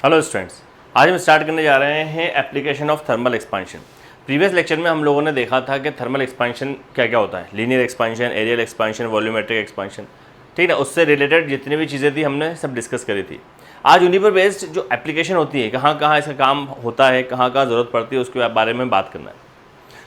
Hello students, आज हम start करने जा रहे हैं application of thermal expansion. Previous lecture में हम लोगों ने देखा था कि थर्मल एक्सपेंशन क्या क्या होता है, linear expansion, areal expansion, volumetric expansion, ठीक है ना। उससे रिलेटेड जितनी भी चीज़ें थी हमने सब डिस्कस करी थी। आज उन्हीं पर बेस्ड जो एप्लीकेशन होती है, कहाँ कहाँ इसका काम होता है, कहाँ कहाँ ज़रूरत पड़ती है, उसके बारे में बात करना है।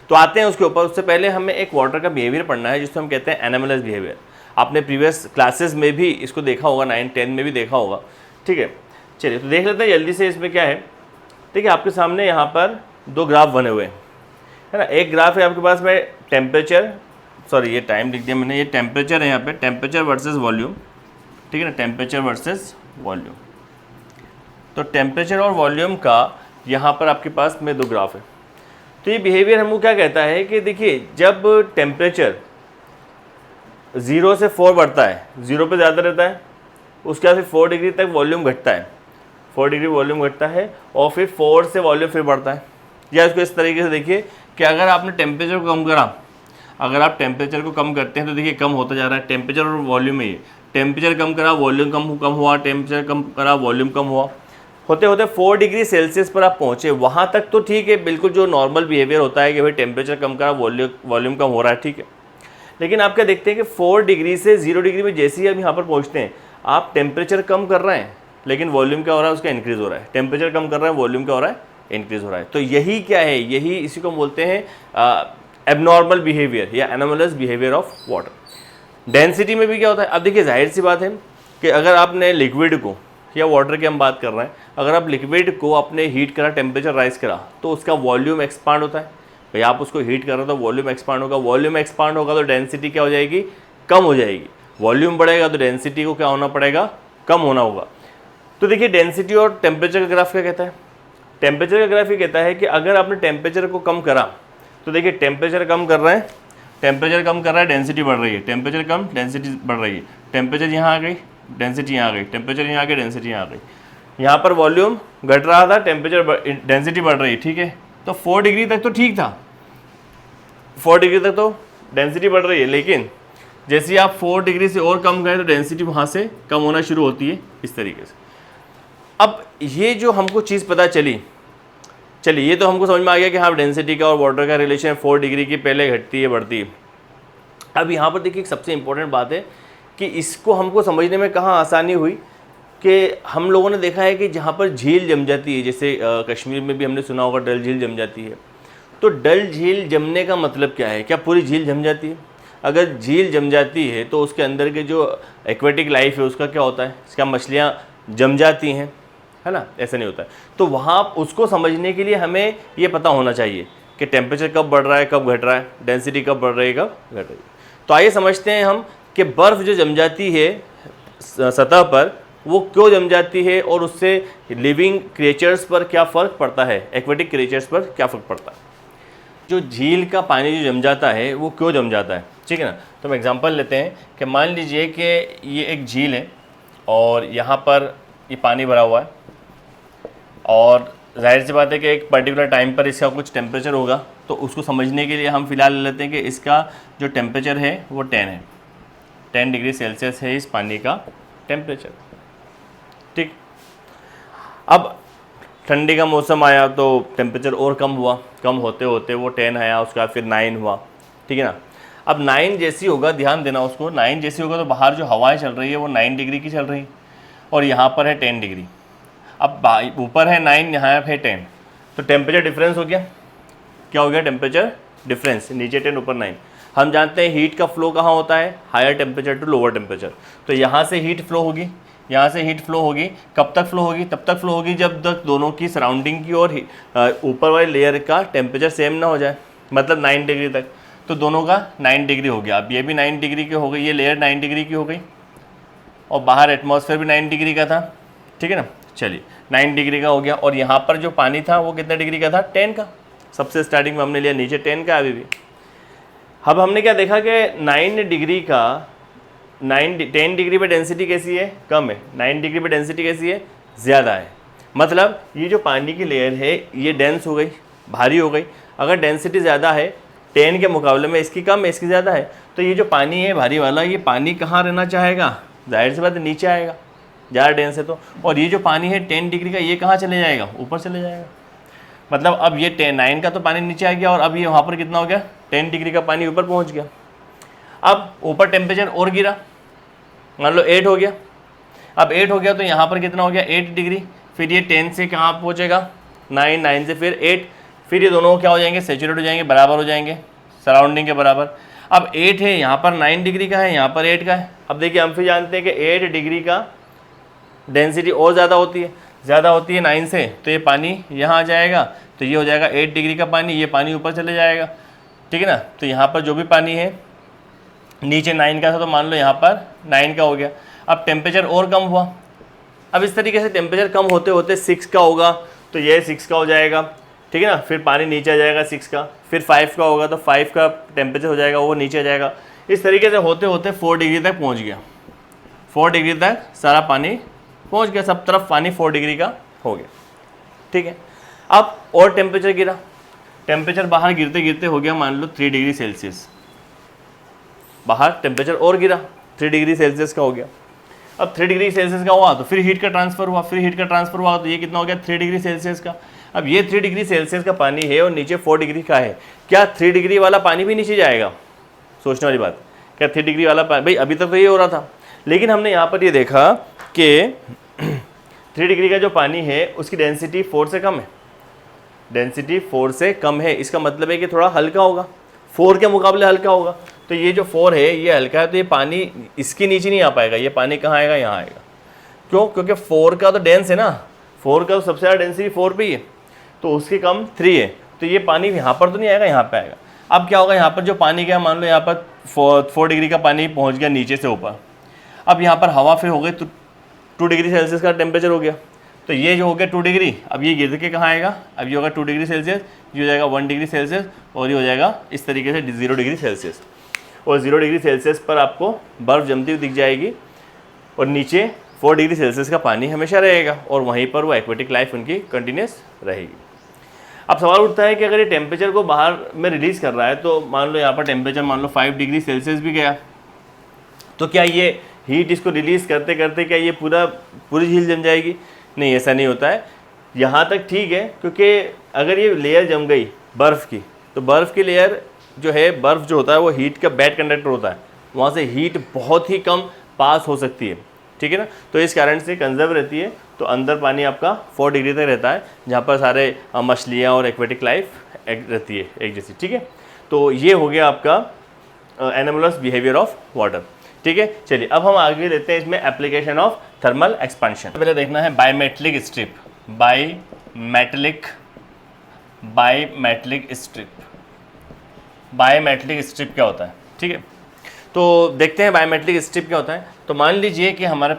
तो आते हैं उसके ऊपर। उससे पहले हमें एक वाटर का बिहेवियर पढ़ना है जिसको हम कहते हैं एनामलस बिहेवियर। आपने प्रीवियस क्लासेस में भी इसको देखा होगा, 9-10 में भी देखा होगा, ठीक है। चलिए तो देख लेते हैं जल्दी से इसमें क्या है। ठीक है, आपके सामने यहाँ पर दो ग्राफ बने हुए हैं, है ना। एक ग्राफ है आपके पास में टेम्परेचर, सॉरी ये टाइम लिख दिया मैंने, ये टेम्परेचर है यहाँ पे, टेम्परेचर वर्सेस वॉल्यूम, ठीक है ना, टेम्परेचर वर्सेस वॉल्यूम। तो टेम्परेचर और वॉल्यूम का यहाँ पर आपके पास में दो ग्राफ है। तो ये बिहेवियर हमको क्या कहता है कि देखिए, जब टेम्परेचर 0 से 4 बढ़ता है, 0 पे ज़्यादा रहता है, उसके बाद फिर 4 डिग्री तक वॉल्यूम घटता है, 4 डिग्री वॉल्यूम घटता है, और फिर 4 से वॉल्यूम फिर बढ़ता है। या इसको इस तरीके से देखिए कि अगर आपने टेम्परेचर को कम करा, अगर आप टेम्परेचर को कम करते हैं तो देखिए कम होता जा रहा है टेम्परेचर और वॉल्यूम में। टेम्परेचर कम करा, वॉल्यूम कम हुआ, टेम्परेचर कम करा, वॉल्यूम कम हुआ, होते होते 4 डिग्री सेल्सियस पर आप पहुँचे। वहाँ तक तो ठीक है, बिल्कुल जो नॉर्मल बिहेवियर होता है कि भाई टेम्परेचर कम करा, वॉल्यूम कम हो रहा है, ठीक है। लेकिन आप क्या देखते हैं कि 4 डिग्री से 0 डिग्री में जैसे ही हम यहाँ पर पहुँचते हैं, आप टेम्परेचर कम कर रहे हैं लेकिन वॉल्यूम क्या हो रहा है, उसका इंक्रीज़ हो रहा है। टेम्परेचर कम कर रहे हैं, वॉल्यूम क्या हो रहा है, इंक्रीज़ हो रहा है। तो यही क्या है, यही इसी को बोलते हैं एबनॉर्मल बिहेवियर या anomalous behaviour of water. Density में भी क्या होता है, अब देखिए जाहिर सी बात है कि अगर आपने लिक्विड को, या वाटर की हम बात कर रहे हैं, अगर आप लिक्विड को आपने हीट करा, टेम्परेचर राइज करा, तो उसका वॉल्यूम एक्सपांड होता है। भाई आप उसको हीट कर रहे हो तो वॉल्यूम एक्सपांड होगा, वॉल्यूम एक्सपांड होगा तो डेंसिटी क्या हो जाएगी, कम हो जाएगी। वॉल्यूम बढ़ेगा तो डेंसिटी को क्या होना पड़ेगा, कम होना होगा। तो देखिए डेंसिटी और टेम्परेचर का ग्राफ क्या कहता है, टेम्परेचर का ग्राफ ये कहता है कि अगर आपने टेम्परेचर को कम करा, तो देखिए टेम्परेचर कम कर रहे हैं, टेम्परेचर कम कर रहा है, डेंसिटी बढ़ रही है, टेम्परेचर कम, डेंसिटी बढ़ रही है, टेम्परेचर यहाँ आ गई, डेंसिटी यहाँ आ गई, टेम्परेचर यहाँ आ गई, डेंसिटी यहाँ आ गई। यहाँ पर वॉल्यूम घट रहा था, टेम्परेचर डेंसिटी बढ़ रही है, ठीक है। तो 4 डिग्री तक तो ठीक था, 4 डिग्री तक तो डेंसिटी बढ़ रही है, लेकिन जैसे ही आप 4 डिग्री से और कम गए तो डेंसिटी वहाँ से कम होना शुरू होती है, इस तरीके से। अब ये जो हमको चीज़ पता चली, चलिए ये तो हमको समझ में आ गया कि हाँ डेंसिटी का और वाटर का रिलेशन 4 डिग्री की पहले घटती है बढ़ती है। अब यहाँ पर देखिए एक सबसे इम्पोर्टेंट बात है कि इसको हमको समझने में कहाँ आसानी हुई कि हम लोगों ने देखा है कि जहाँ पर झील जम जाती है, जैसे कश्मीर में भी हमने सुना होगा डल झील जम जाती है। तो डल झील जमने का मतलब क्या है, क्या पूरी झील जम जाती है? अगर झील जम जाती है तो उसके अंदर के जो एक्वेटिक लाइफ है उसका क्या होता है, क्या मछलियाँ जम जाती हैं, है ना, ऐसा नहीं होता है। तो वहाँ उसको समझने के लिए हमें ये पता होना चाहिए कि टेम्परेचर कब बढ़ रहा है, कब घट रहा है, डेंसिटी कब बढ़ रही है, कब घट रही है। तो आइए समझते हैं हम कि बर्फ़ जो जम जाती है सतह पर, वो क्यों जम जाती है और उससे लिविंग क्रिएचर्स पर क्या फ़र्क पड़ता है, एक्वेटिक क्रिएचर्स पर क्या फ़र्क पड़ता है। जो झील का पानी जो जम जाता है वो क्यों जम जाता है, ठीक है ना। तो हम एग्जांपल लेते हैं कि मान लीजिए कि ये एक झील है और यहाँ पर ये पानी भरा हुआ है, और जाहिर सी बात है कि एक पर्टिकुलर टाइम पर इसका कुछ टेम्परेचर होगा। तो उसको समझने के लिए हम फिलहाल ले लेते हैं कि इसका जो टेम्परेचर है वो 10 है, 10 डिग्री सेल्सियस है इस पानी का टेम्परेचर, ठीक। अब ठंडी का मौसम आया तो टेम्परेचर और कम हुआ, कम होते होते वो 10 आया, उसके बाद फिर 9 हुआ, ठीक है ना। अब 9 जैसी होगा, ध्यान देना उसको, 9 जैसी होगा तो बाहर जो हवाएं चल रही है वो 9 डिग्री की चल रही, और यहाँ पर है 10 डिग्री। अब ऊपर है 9, यहाँ है 10, तो टेम्परेचर डिफरेंस हो गया, क्या हो गया, टेम्परेचर डिफरेंस, नीचे 10 ऊपर 9। हम जानते हैं हीट का फ्लो कहाँ होता है, higher temperature to lower temperature. तो यहाँ से हीट फ्लो होगी, यहाँ से हीट फ्लो होगी, कब तक फ्लो होगी, तब तक फ्लो होगी जब तक दोनों की सराउंडिंग की और ऊपर वाली लेयर का टेम्परेचर सेम ना हो जाए, मतलब 9 डिग्री तक। तो दोनों का 9 डिग्री हो गया। अब ये भी 9 डिग्री की हो गई, ये लेयर 9 डिग्री की हो गई, और बाहर एटमॉस्फेयर भी 9 डिग्री का था, ठीक है ना। चलिए 9 डिग्री का हो गया, और यहाँ पर जो पानी था वो कितने डिग्री का था, 10 का। सबसे स्टार्टिंग में हमने लिया, नीचे 10 का अभी भी। अब हमने क्या देखा कि 9 डिग्री का 10 डिग्री पे डेंसिटी कैसी है, कम है, 9 डिग्री पे डेंसिटी कैसी है, ज़्यादा है। मतलब ये जो पानी की लेयर है ये डेंस हो गई, भारी हो गई। अगर डेंसिटी ज़्यादा है 10 के मुकाबले में, इसकी कम है, इसकी ज़्यादा है, तो ये जो पानी है भारी वाला, ये पानी कहाँ रहना चाहेगा, जाहिर सी बात है नीचे आएगा। ज़्यादा डेंस है तो। और ये जो पानी है 10 डिग्री का, ये कहाँ चले जाएगा, ऊपर चले जाएगा। मतलब अब ये 9 का तो पानी नीचे आ गया और अब ये वहाँ पर कितना हो गया, 10 डिग्री का पानी ऊपर पहुँच गया। अब ऊपर टेम्परेचर और गिरा, मान लो 8 हो गया। अब 8 हो गया तो यहाँ पर कितना हो गया, 8 डिग्री। फिर ये 10 से कहाँ पहुँचेगा, 9, 9 से फिर 8, फिर ये दोनों क्या हो जाएंगे, सेचुरेट हो जाएंगे, बराबर हो जाएंगे, सराउंडिंग के बराबर। अब 8 है, यहाँ पर 9 डिग्री का है, यहाँ पर 8 का है। अब देखिए हम फिर जानते हैं कि 8 डिग्री का डेंसिटी और ज़्यादा होती है 9 से, तो ये पानी यहाँ आ जाएगा, तो ये हो जाएगा 8 डिग्री का पानी, ये पानी ऊपर चले जाएगा, ठीक है ना। तो यहाँ पर जो भी पानी है नीचे 9 का था, तो मान लो यहाँ पर 9 का हो गया। अब टेम्परेचर और कम हुआ, अब इस तरीके से टेम्परेचर कम होते होते 6 का होगा, तो ये 6 का हो जाएगा, ठीक है ना। फिर पानी नीचे आ जाएगा 6 का, फिर 5 का होगा तो 5 का टेम्परेचर हो जाएगा, वो नीचे आ जाएगा। इस तरीके से होते होते 4 डिग्री तक पहुँच गया, 4 डिग्री तक सारा पानी पहुँच गया, सब तरफ पानी 4 डिग्री का हो गया, ठीक है। अब और टेम्परेचर गिरा, टेम्परेचर बाहर गिरते गिरते हो गया मान लो 3 डिग्री सेल्सियस, बाहर टेम्परेचर और गिरा 3 डिग्री सेल्सियस का हो गया। अब 3 डिग्री सेल्सियस का हुआ तो फिर हीट का ट्रांसफर हुआ, तो ये कितना हो गया 3 डिग्री सेल्सियस का। अब ये 3 डिग्री सेल्सियस का पानी है और नीचे 4 डिग्री का है, क्या 3 डिग्री वाला पानी भी नीचे जाएगा, सोचने वाली बात। क्या 3 डिग्री वाला पानी, भाई अभी तक तो ये हो रहा था, लेकिन हमने यहाँ पर ये देखा कि 3 डिग्री का जो पानी है उसकी डेंसिटी 4 से कम है, डेंसिटी 4 से कम है, इसका मतलब है कि थोड़ा हल्का होगा, 4 के मुकाबले हल्का होगा। तो ये जो 4 है ये हल्का है, तो ये पानी इसके नीचे नहीं आ पाएगा, ये पानी कहाँ आएगा, यहाँ आएगा। क्यों, क्योंकि 4 का तो डेंस है ना, 4 का तो सबसे ज़्यादा डेंसिटी 4 पे ही है, तो उसके कम 3 है, तो ये पानी यहाँ पर तो नहीं आएगा, यहाँ पे आएगा। अब क्या होगा, यहाँ पर जो पानी गया, मान लो यहाँ पर 4 डिग्री का पानी पहुँच गया नीचे से ऊपर। अब यहाँ पर हवा फिर हो गई, तो 2 डिग्री सेल्सियस का टेम्परेचर हो गया, तो ये जो हो गया 2 डिग्री, अब ये गिर के कहाँ आएगा, अब ये होगा 2 डिग्री सेल्सियस, ये हो जाएगा 1 डिग्री सेल्सियस, और ये हो जाएगा इस तरीके से 0 डिग्री सेल्सियस। और 0 डिग्री सेल्सियस पर आपको बर्फ़ जमती हुई दिख जाएगी, और नीचे 4 डिग्री सेल्सियस का पानी हमेशा रहेगा, और वहीं पर वो एक्वेटिक लाइफ उनकी कंटिन्यूस रहेगी। अब सवाल उठता है कि अगर ये टेम्परेचर को बाहर में रिलीज़ कर रहा है, तो मान लो यहाँ पर टेम्परेचर मान लो 5 डिग्री सेल्सियस भी गया, तो क्या ये हीट इसको रिलीज़ करते करते क्या ये पूरी झील जम जाएगी? नहीं, ऐसा नहीं होता है। यहाँ तक ठीक है, क्योंकि अगर ये लेयर जम गई बर्फ़ की, तो बर्फ़ की लेयर जो है, बर्फ़ जो होता है वो हीट का बैड कंडक्टर होता है, वहाँ से हीट बहुत ही कम पास हो सकती है, ठीक है ना। तो इस कारण से कंजर्व रहती है, तो अंदर पानी आपका 4 डिग्री तक रहता है, जहाँ पर सारे मछलियाँ और एक्वेटिक लाइफ रहती है एक जैसी, ठीक है। तो ये हो गया आपका एनोमलस बिहेवियर ऑफ वाटर, ठीक है। चलिए अब हम आगे लेते हैं इसमें एप्लीकेशन ऑफ थर्मल एक्सपेंशन। पहले देखना है बायोमेट्रिक स्ट्रिप, बायोमेट्रिक स्ट्रिप क्या होता है, ठीक है। तो देखते हैं बायोमेट्रिक स्ट्रिप क्या होता है। तो मान लीजिए कि हमारे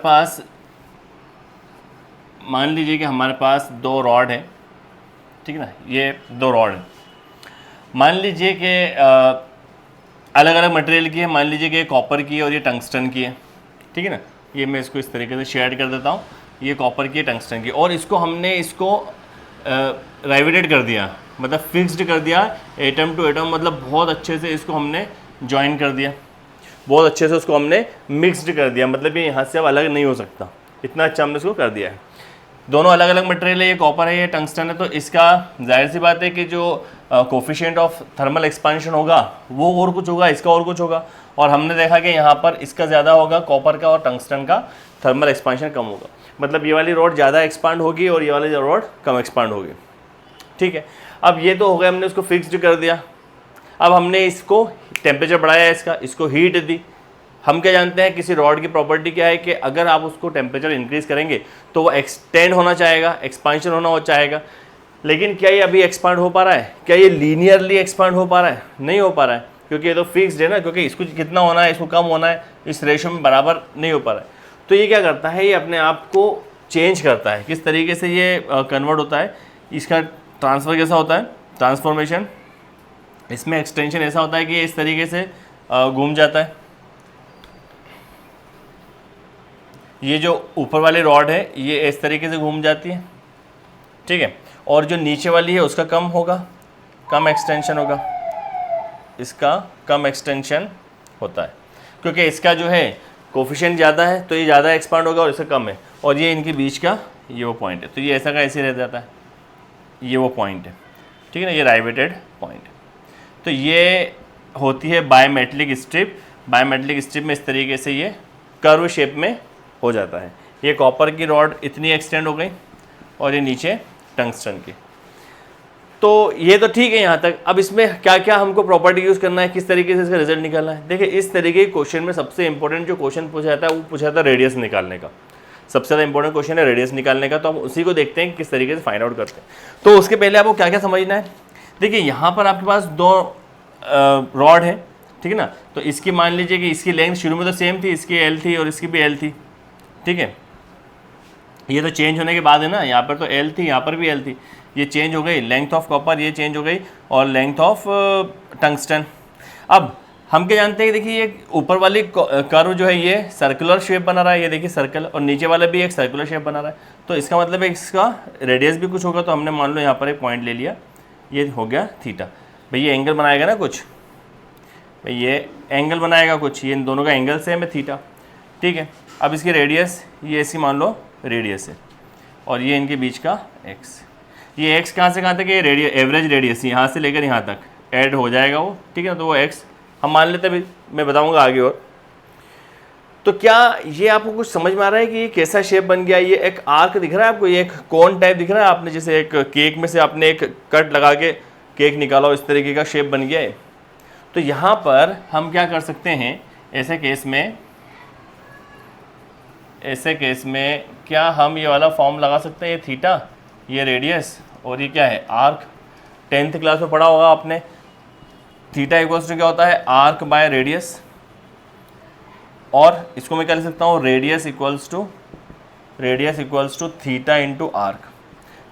पास 2 रॉड है, ठीक है ना, ये 2 रॉड है। मान लीजिए कि अलग अलग मटेरियल की है, मान लीजिए कि कॉपर की है और ये टंगस्टन की है, ठीक है ना। ये मैं इसको इस तरीके से शेयर कर देता हूँ, ये कॉपर की है, टंगस्टन की, और हमने इसको राइवेटेड कर दिया, मतलब फिक्स्ड कर दिया एटम टू एटम, मतलब बहुत अच्छे से इसको हमने जॉइन कर दिया, बहुत अच्छे से उसको हमने मिक्सड कर दिया, मतलब ये यहाँ से अब अलग नहीं हो सकता, इतना अच्छा हमने इसको कर दिया है। दोनों अलग अलग मटेरियल है, ये कॉपर है, ये टंगस्टन है, तो इसका जाहिर सी बात है कि जो कोफिशिएंट ऑफ थर्मल एक्सपेंशन होगा वो और कुछ होगा, इसका और कुछ होगा। और हमने देखा कि यहाँ पर इसका ज़्यादा होगा, कॉपर का और टंगस्टन का थर्मल एक्सपेंशन कम होगा, मतलब ये वाली रॉड ज़्यादा एक्सपांड होगी और ये वाली रॉड कम एक्सपांड होगी, ठीक है। अब ये तो हो गया, हमने इसको फिक्स्ड कर दिया। अब हमने इसको टेम्परेचर बढ़ाया, इसको हीट दी। हम क्या जानते हैं, किसी रॉड की प्रॉपर्टी क्या है कि अगर आप उसको टेम्परेचर इंक्रीज़ करेंगे तो वो एक्सटेंड होना चाहेगा, एक्सपांशन होना चाहेगा। लेकिन क्या ये अभी एक्सपांड हो पा रहा है? क्या ये लीनियरली एक्सपांड हो पा रहा है? नहीं हो पा रहा है, क्योंकि ये तो फिक्स्ड है ना, क्योंकि इसको कितना होना है, इसको कम होना है, इस रेशो में बराबर नहीं हो पा रहा है। तो ये क्या करता है, ये अपने आप को चेंज करता है। किस तरीके से ये कन्वर्ट होता है, इसका ट्रांसफ़र कैसा होता है, ट्रांसफॉर्मेशन, इसमें एक्सटेंशन ऐसा होता है कि ये इस तरीके से घूम जाता है। ये जो ऊपर वाली रॉड है ये इस तरीके से घूम जाती है, ठीक है, और जो नीचे वाली है उसका कम होगा, कम एक्सटेंशन होगा, इसका कम एक्सटेंशन होता है, क्योंकि इसका जो है कोफिशिएंट ज़्यादा है तो ये ज़्यादा एक्सपांड होगा और इससे कम है, और ये इनके बीच का ये वो पॉइंट है, तो ये ऐसा का ऐसे रह जाता है, ये वो पॉइंट है, ठीक है ना, ये राइवेटेड पॉइंट। तो ये होती है बायोमेट्रिक स्ट्रिप। बायोमेट्रिक स्ट्रिप में इस तरीके से ये कर्व शेप में हो जाता है। ये कॉपर की रॉड इतनी एक्सटेंड हो गई और ये नीचे टंगस्टन की। तो ये तो ठीक है यहाँ तक। अब इसमें क्या क्या हमको प्रॉपर्टी यूज़ करना है, किस तरीके से इसका रिजल्ट निकालना है। देखिए इस तरीके के क्वेश्चन में सबसे इंपॉर्टेंट जो क्वेश्चन पूछा जाता है वो पूछा जाता है रेडियस निकालने का। सबसे ज़्यादा इंपॉर्टेंट क्वेश्चन है रेडियस निकालने का, तो हम उसी को देखते हैं किस तरीके से फाइंड आउट करते हैं। तो उसके पहले आपको क्या क्या समझना है। देखिए यहाँ पर आपके पास दो रॉड है, ठीक है ना, तो इसकी मान लीजिए कि इसकी लेंथ शुरू में तो सेम थी, इसकी एल थी और इसकी भी एल थी, ठीक है। ये तो चेंज होने के बाद है ना, यहाँ पर तो एल थी, यहाँ पर भी एल थी, ये चेंज हो गई लेंथ ऑफ कॉपर, ये चेंज हो गई और लेंथ ऑफ टंगस्टन। अब हम क्या जानते हैं कि देखिए ये ऊपर वाली कर्व जो है ये सर्कुलर शेप बना रहा है, ये देखिए सर्कल, और नीचे वाला भी एक सर्कुलर शेप बना रहा है, तो इसका मतलब है इसका रेडियस भी कुछ होगा। तो हमने मान लो यहाँ पर एक पॉइंट ले लिया, ये हो गया थीटा। भाई ये एंगल बनाएगा ना कुछ, भाई ये एंगल बनाएगा कुछ, ये इन दोनों का एंगल सेम है थीटा, ठीक है। अब इसकी रेडियस, ये इसकी मान लो रेडियस है, और ये इनके बीच का एक्स, ये एक्स कहाँ से कहाँ तक है, रेडियस एवरेज रेडियस यहाँ से लेकर यहाँ तक ऐड हो जाएगा वो, ठीक है। तो वो एक्स हम मान लेते हैं, मैं बताऊँगा आगे। और तो क्या ये आपको कुछ समझ में आ रहा है कि ये कैसा शेप बन गया। ये एक आर्क दिख रहा है आपको, ये एक कोन टाइप दिख रहा है, आपने जैसे एक केक में से आपने एक कट लगा के केक निकाला हो, इस तरीके का शेप बन गया है। तो यहाँ पर हम क्या कर सकते हैं, ऐसे केस में क्या हम ये वाला फॉर्म लगा सकते हैं, ये थीटा, ये रेडियस और ये क्या है आर्क। 10th क्लास में पढ़ा होगा आपने, थीटा इक्वल्स टू क्या होता है आर्क बाय रेडियस, और इसको मैं क्या लिख सकता हूँ radius equals to theta into arc.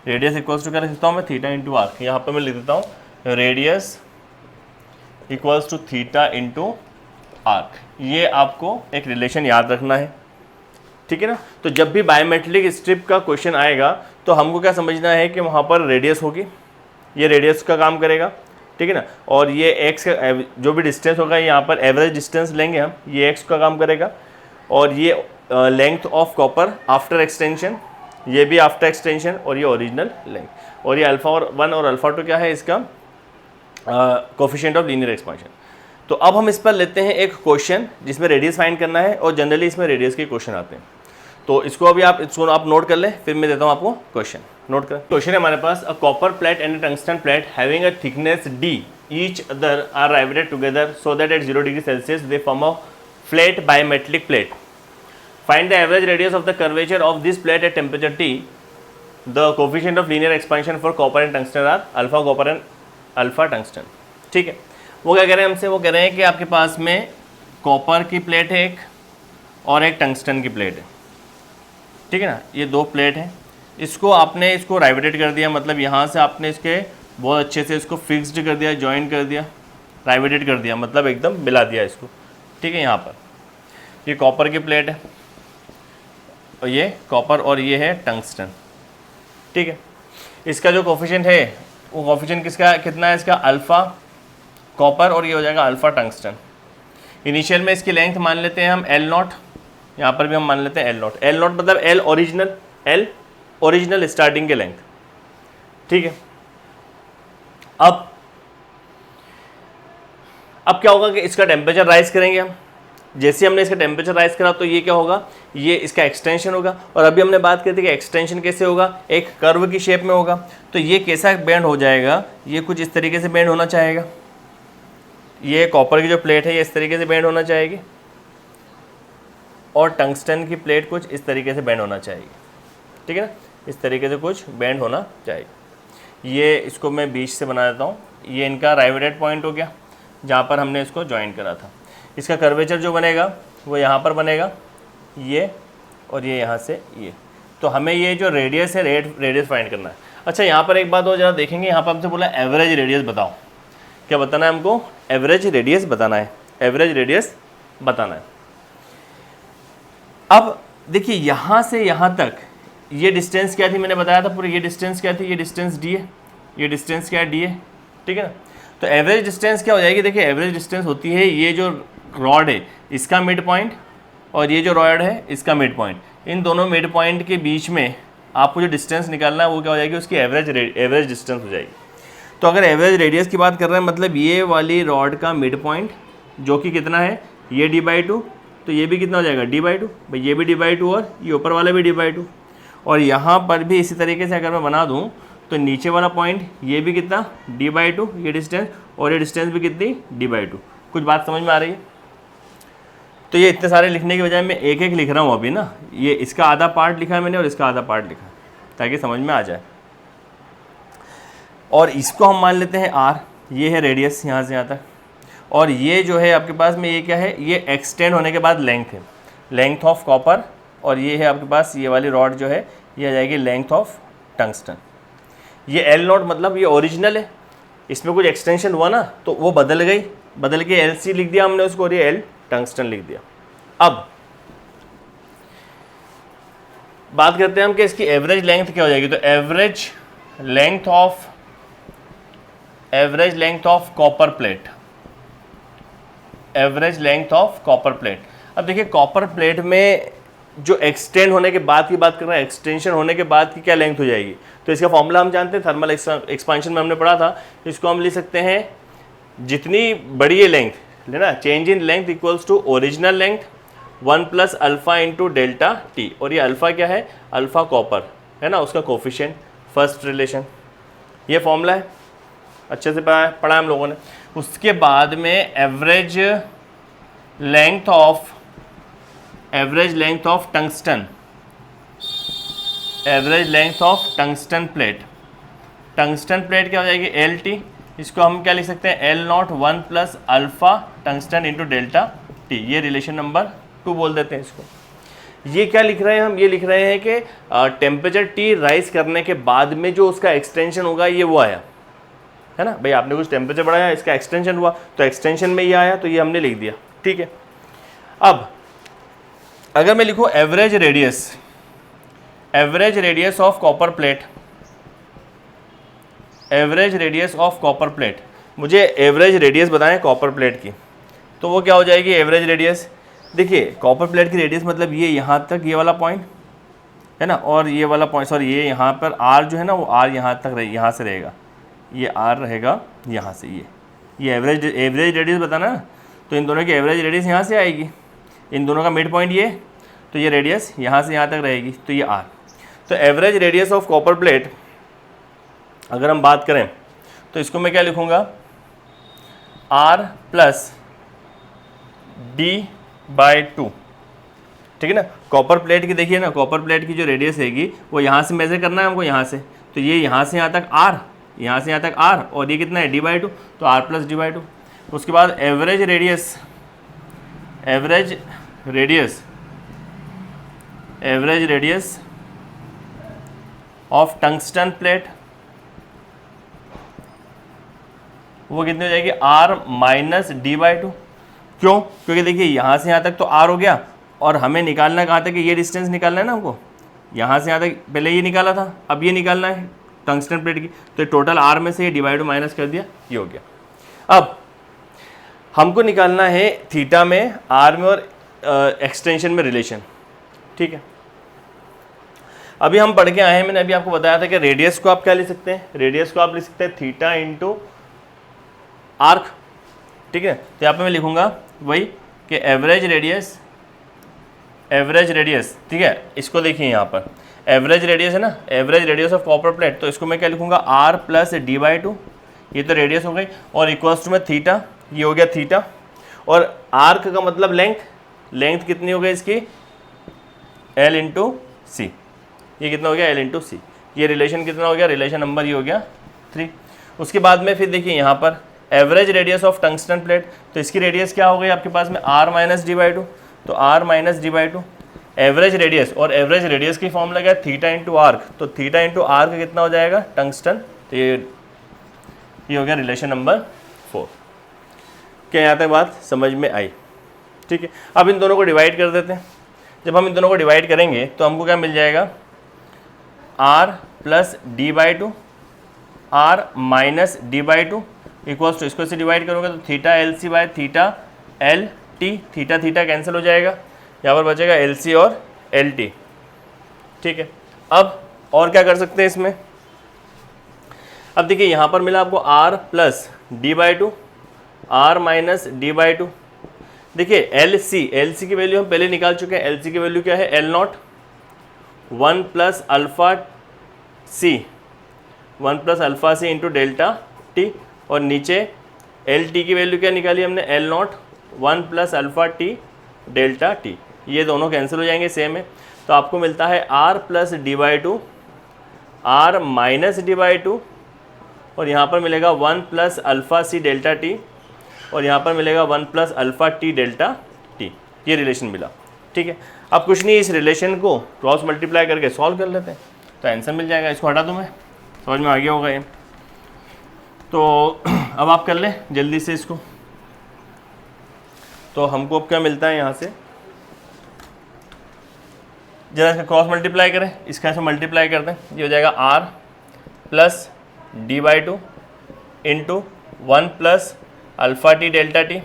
Radius equals to क्या लिख सकता हूँ मैं, थीटा इंटू आर्क। यहाँ पर मैं लिख देता हूँ radius equals to theta into arc. ये आपको एक रिलेशन याद रखना है, ठीक है ना। तो जब भी बायोमेट्रिक स्ट्रिप का क्वेश्चन आएगा तो हमको क्या समझना है कि वहाँ पर रेडियस होगी, ये रेडियस का काम करेगा, ठीक है ना। और ये एक्स का जो भी डिस्टेंस होगा, यहाँ पर एवरेज डिस्टेंस लेंगे हम, ये एक्स का काम करेगा। और ये length of copper after extension, ये भी आफ्टर एक्सटेंशन, और ये ओरिजिनल लेंथ, और ये अल्फ़ा और 1 और अल्फ़ा 2 क्या है इसका कोफिशिएंट ऑफ लीनियर एक्सपेंशन। तो अब हम इस पर लेते हैं एक क्वेश्चन जिसमें रेडियस फाइंड करना है, और जनरली इसमें रेडियस के क्वेश्चन आते हैं। तो इसको अभी आप नोट कर लें, फिर मैं देता हूँ आपको क्वेश्चन। नोट कर, क्वेश्चन है हमारे पास, a copper plate and a tungsten plate having a thickness d each other are riveted together so that at 0 degree Celsius they form a flat bimetallic plate. Find the average radius of the curvature of this plate at temperature T. The coefficient of linear expansion for copper and tungsten are alpha copper and alpha tungsten. ठीक है, वो क्या कह रहे हैं हमसे, वो कह रहे हैं कि आपके पास में कॉपर की प्लेट है एक और एक टंगस्टन की प्लेट है, ठीक है ना। ये दो प्लेट हैं, इसको राइवेटेड कर दिया, मतलब यहाँ से आपने इसके बहुत अच्छे से इसको फिक्स्ड कर दिया, जॉइंट कर दिया, राइवेटेड कर दिया, मतलब एकदम मिला दिया इसको, ठीक है। यहाँ पर ये कॉपर की प्लेट है और ये कॉपर और ये है टंगस्टन, ठीक है। इसका जो कोफिशिएंट है वो कोफिशिएंट कितना है इसका, अल्फ़ा कॉपर और ये हो जाएगा अल्फ़ा टंगस्टन। इनिशियल में इसकी लेंथ मान लेते हैं हम L0, यहाँ पर भी हम मान लेते हैं L0। L0 मतलब L ओरिजिनल स्टार्टिंग के लेंथ, ठीक है। अब क्या होगा कि इसका टेम्परेचर राइज करेंगे हम। जैसे हमने इसका टेम्परेचर राइज करा तो ये क्या होगा, ये इसका एक्सटेंशन होगा। और अभी हमने बात की थी कि एक्सटेंशन कैसे होगा, एक कर्व की शेप में होगा। तो ये कैसा बेंड हो जाएगा, ये कुछ इस तरीके से बेंड होना चाहेगा। ये कॉपर की जो प्लेट है ये इस तरीके से बेंड होना चाहेगी, और टंगस्टन की प्लेट कुछ इस तरीके से बेंड होना चाहिए, ठीक है ना। इस तरीके से कुछ बेंड होना चाहिए। ये इसको मैं बीच से बना देता हूँ। ये इनका राइवेटेड पॉइंट हो गया जहाँ पर हमने इसको ज्वाइन करा था। इसका कर्वेचर जो बनेगा वो यहाँ पर बनेगा, ये और ये यहाँ से ये। तो हमें ये जो रेडियस है रेडियस फाइंड करना है। अच्छा, यहाँ पर एक बात और ज़रा देखेंगे, यहाँ पर हमसे बोला एवरेज रेडियस बताओ। क्या बताना है हमको, एवरेज रेडियस बताना है, एवरेज रेडियस बताना है। अब देखिए यहाँ से यहाँ तक ये डिस्टेंस क्या थी, मैंने बताया था पूरी, ये डिस्टेंस क्या थी, ये डिस्टेंस डी है, ये डिस्टेंस क्या है डी है, ठीक है ना। तो एवरेज डिस्टेंस क्या हो जाएगी, देखिए एवरेज डिस्टेंस होती है ये जो रॉड है इसका मिड पॉइंट और ये जो रॉड है इसका मिड पॉइंट, इन दोनों मिड पॉइंट के बीच में आपको जो डिस्टेंस निकालना है वो क्या हो जाएगी, उसकी एवरेज डिस्टेंस हो जाएगी। तो अगर एवरेज रेडियस की बात कर रहे हैं मतलब ये वाली रॉड का मिड पॉइंट जो कि कितना है, ये d/2, तो ये भी कितना हो जाएगा d/2, भाई ये भी d/2 और ये ऊपर वाला भी d/2। और यहाँ पर भी इसी तरीके से अगर मैं बना दूँ तो नीचे वाला पॉइंट ये भी कितना d/2 ये डिस्टेंस, और ये डिस्टेंस भी कितनी d/2। कुछ बात समझ में आ रही है? तो ये इतने सारे लिखने के बजाय मैं एक एक लिख रहा हूँ अभी ना, ये इसका आधा पार्ट लिखा है मैंने और इसका आधा पार्ट लिखा है ताकि समझ में आ जाए। और इसको हम मान लेते हैं r, ये है रेडियस यहाँ से यहाँ तक, और ये जो है आपके पास में ये क्या है, ये एक्सटेंड होने के बाद लेंथ है, लेंथ ऑफ कॉपर, और ये है आपके पास ये वाली रॉड जो है ये आ जाएगी लेंथ ऑफ टंगस्टन। ये L0 मतलब ये ओरिजिनल है, इसमें कुछ एक्सटेंशन हुआ ना तो वो बदल गई, बदल के LC लिख दिया हमने उसको और ये L टंगस्टन लिख दिया। अब बात करते हैं हम कि इसकी एवरेज लेंथ क्या हो जाएगी, तो average length of copper plate, average length of copper plate. अब देखिए कॉपर प्लेट में जो एक्सटेंड होने के बाद की बात कर रहे हैं, एक्सटेंशन होने के बाद की क्या लेंथ हो जाएगी, तो इसका फॉर्मूला हम जानते हैं, थर्मल एक्सपांशन में हमने पढ़ा था। इसको हम लिख सकते हैं जितनी बड़ी ये लेंथ लेना, change in length equals to original length 1 plus alpha into delta T, और ये अल्फ़ा क्या है, अल्फ़ा कॉपर है ना, उसका कोफिशिएंट, फर्स्ट रिलेशन, ये फॉर्मूला है, अच्छे से पढ़ा हम लोगों ने। उसके बाद में average length of tungsten, average length of tungsten plate, tungsten plate क्या हो जाएगी LT, इसको हम क्या लिख सकते हैं L0 1 plus alpha tungsten into delta T, ये रिलेशन नंबर 2 बोल देते हैं इसको। ये क्या लिख रहे हैं हम, ये लिख रहे हैं कि टेम्परेचर T राइज करने के बाद में जो उसका एक्सटेंशन होगा ये वो आया है ना, भाई आपने कुछ टेम्परेचर बढ़ाया इसका एक्सटेंशन हुआ तो एक्सटेंशन में ये आया तो ये हमने लिख दिया, ठीक है। अब अगर मैं लिखूँ average radius of copper plate, average radius of copper plate, मुझे एवरेज रेडियस बताएं कॉपर प्लेट की, तो वो क्या हो जाएगी एवरेज रेडियस। देखिए कॉपर प्लेट की रेडियस मतलब ये यहाँ तक ये वाला पॉइंट है ना, और ये वाला पॉइंट सॉरी ये यहाँ पर R जो है ना वो R यहाँ तक यहाँ से रहेगा, ये R रहेगा यहाँ से, ये एवरेज रेडियस बताना, तो इन दोनों की एवरेज रेडियस यहाँ से आएगी, इन दोनों का मिड पॉइंट ये, तो ये रेडियस यहाँ से यहाँ तक रहेगी, तो ये R। तो average radius of copper plate अगर हम बात करें तो इसको मैं क्या लिखूँगा R प्लस D/2, ठीक है ना। कॉपर प्लेट की देखिए ना, कॉपर प्लेट की जो रेडियस रहेगी वो यहाँ से मेजर करना है हमको, यहाँ से, तो ये यहाँ से यहाँ तक R, यहाँ से यहाँ तक R, और ये कितना है D/2, तो R प्लस D/2। उसके बाद average radius of tungsten plate, वो कितनी हो जाएगी R माइनस D/2। क्यों? क्योंकि देखिए यहाँ से यहाँ तक तो R हो गया, और हमें निकालना कहाँ तक है, ये डिस्टेंस निकालना है ना हमको, यहाँ से यहाँ तक पहले ये निकाला था, अब ये निकालना है टंगस्टन प्लेट की, तो टोटल R में से ये D/2 माइनस कर दिया, ये हो गया। अब हमको निकालना है थीटा में, R में और एक्सटेंशन में रिलेशन, ठीक है। अभी हम पढ़ के आए हैं, मैंने अभी आपको बताया था कि रेडियस को आप क्या लिख सकते हैं, रेडियस को आप लिख सकते हैं थीटा इंटू आर्क, ठीक है। तो यहाँ पे मैं लिखूँगा वही कि एवरेज रेडियस, ठीक है। इसको देखिए यहाँ पर एवरेज रेडियस है ना, average radius of copper plate, तो इसको मैं क्या लिखूँगा R प्लस D/2, ये तो रेडियस हो गई, और इक्वल्स टू में थीटा, ये हो गया थीटा, और आर्क का मतलब लेंथ कितनी हो गई इसकी L इंटू सी, ये कितना हो गया L इंटू सी, ये रिलेशन कितना हो गया, रिलेशन नंबर ये हो गया 3। उसके बाद में फिर देखिए यहाँ पर average radius of tungsten plate, तो इसकी रेडियस क्या हो गई आपके पास में R माइनस D/2, तो R minus D/2 average radius, और एवरेज रेडियस की फॉर्मूला क्या है थीटा इंटू आर्क, तो थीटा इंटू आर्क कितना हो जाएगा टंगस्टन, तो ये हो गया रिलेशन नंबर 4। क्या यहाँ तक बात समझ में आई, ठीक है। अब इन दोनों को डिवाइड कर देते हैं, जब हम इन दोनों को डिवाइड करेंगे तो हमको क्या मिल जाएगा R plus D/2 R minus D/2 equals to, इसको से डिवाइड करोगे तो theta LC by theta LT, theta cancel हो जाएगा, यहाँ पर बचेगा LC और LT, ठीक है। अब और क्या कर सकते हैं इसमें, अब देखिए यहाँ पर मिला आपको R plus D/2, R minus D/2। देखिए LC की वैल्यू हम पहले निकाल चुके हैं। LC की वैल्यू क्या है, L0 1 plus alpha C into delta T, और नीचे LT की वैल्यू क्या निकाली हमने, L0 1 plus alpha T delta T। ये दोनों कैंसिल हो जाएंगे, सेम है। तो आपको मिलता है R plus D/2, R minus D/2, और यहाँ पर मिलेगा 1 plus alpha C delta T, और यहाँ पर मिलेगा 1 plus alpha T delta T। ये रिलेशन मिला, ठीक है। अब कुछ नहीं, इस रिलेशन को क्रॉस मल्टीप्लाई करके सॉल्व कर लेते हैं तो आंसर मिल जाएगा। इसको हटा दूँ मैं, समझ में आ गया होगा ये। तो अब आप कर लें जल्दी से इसको। तो हमको अब क्या मिलता है, यहाँ से जरा इसका क्रॉस मल्टीप्लाई करें, इसका ऐसे मल्टीप्लाई करते हैं, ये हो जाएगा R plus D/2 into 1 plus alpha T delta T।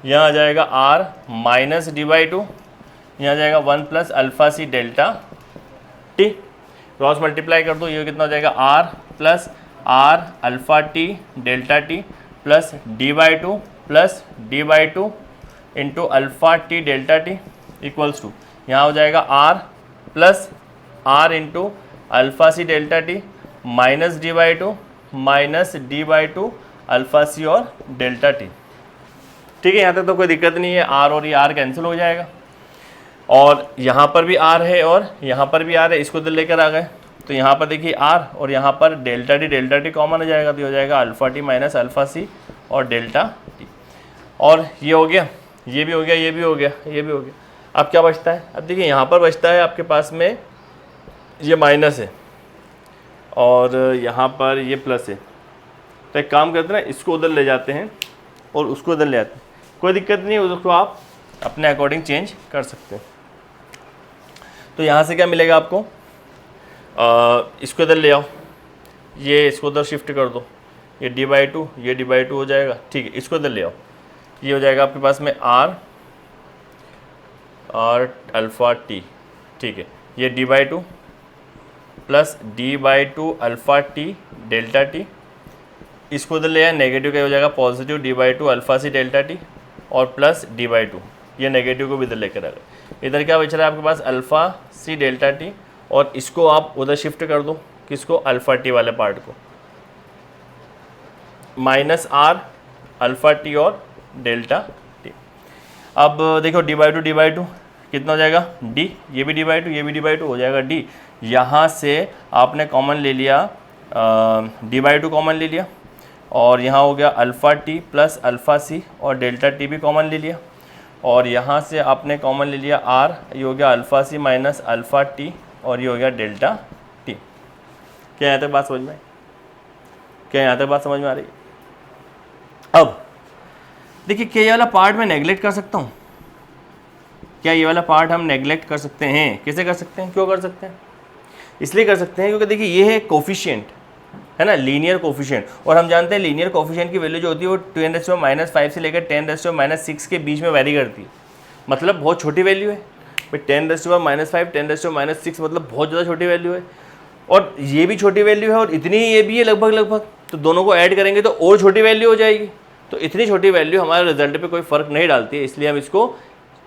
यहाँ आ जाएगा R माइनस D/2, यहाँ आ जाएगा 1 plus alpha C delta T। Cross multiply कर दो, ये कितना हो जाएगा, R plus R alpha T delta T plus D/2 into alpha T delta T equals to, यहाँ हो जाएगा R plus R into alpha C delta T minus D/2 alpha C और डेल्टा T, ठीक है। यहाँ तक तो कोई दिक्कत नहीं है, R और ये R कैंसिल हो जाएगा, और यहाँ पर भी R है और यहाँ पर भी R है, इसको इधर लेकर आ गए। तो यहाँ पर देखिए R और यहाँ पर डेल्टा टी कॉमन हो जाएगा, तो हो जाएगा alpha T minus alpha C और डेल्टा T। और ये हो गया, ये भी हो गया, ये भी हो गया, ये भी हो गया। अब क्या बचता है, अब देखिए यहाँ पर बचता है आपके पास में ये माइनस है और यहाँ पर ये प्लस है। तो एक काम करते हैं ना, इसको उधर ले जाते हैं और उसको उधर ले आते हैं, कोई दिक्कत नहीं है, उसको आप अपने अकॉर्डिंग चेंज कर सकते हैं। तो यहाँ से क्या मिलेगा आपको, इसको इधर ले आओ, ये इसको उधर शिफ्ट कर दो, ये D/2 ये D/2 हो जाएगा, ठीक है। इसको इधर ले आओ, ये हो जाएगा आपके पास में R अल्फ़ा T, ठीक है। ये D/2 plus D/2 alpha T delta T, इसको इधर ले आए, नेगेटिव क्या हो जाएगा, positive D/2 alpha C delta T और प्लस D/2, ये नेगेटिव को भी इधर लेकर आ गए। इधर क्या बच रहा है आपके पास, अल्फ़ा C डेल्टा T, और इसको आप उधर शिफ्ट कर दो, किसको, अल्फ़ा T वाले पार्ट को, माइनस R अल्फ़ा T और डेल्टा T। अब देखो D/2 कितना हो जाएगा, D, ये भी D/2 ये भी D/2 हो जाएगा D। यहाँ से आपने कॉमन ले लिया, D/2 कॉमन ले लिया, और यहाँ हो गया alpha T plus alpha C और डेल्टा T भी कॉमन ले लिया, और यहाँ से आपने कॉमन ले लिया R, ये हो गया alpha C minus alpha T और ये हो गया डेल्टा T। क्या यहाँ तक बात समझ में आई, क्या यहाँ तक बात समझ में आ रही है। अब देखिए, क्या ये वाला पार्ट मैं नेगलेक्ट कर सकता हूँ, क्या ये वाला पार्ट हम नेगलेक्ट कर सकते हैं, कैसे कर सकते हैं, क्यों कर सकते हैं, इसलिए कर सकते हैं क्योंकि देखिए ये है कोफिशिएंट, है ना, लीनियर कोफिशिएंट, और हम जानते हैं लीनियर कोफिशिएंट की वैल्यू जो होती है वो 10⁻⁻5 से लेकर 10⁻6 के बीच में वैरी करती है, मतलब बहुत छोटी वैल्यू है भाई। 10⁻5 10⁻6 मतलब बहुत ज़्यादा छोटी वैल्यू है, और ये भी छोटी वैल्यू है और इतनी ये भी है लगभग, तो दोनों को ऐड करेंगे तो और छोटी वैल्यू हो जाएगी। तो इतनी छोटी वैल्यू हमारे रिजल्ट पे कोई फ़र्क नहीं डालती है, इसलिए हम इसको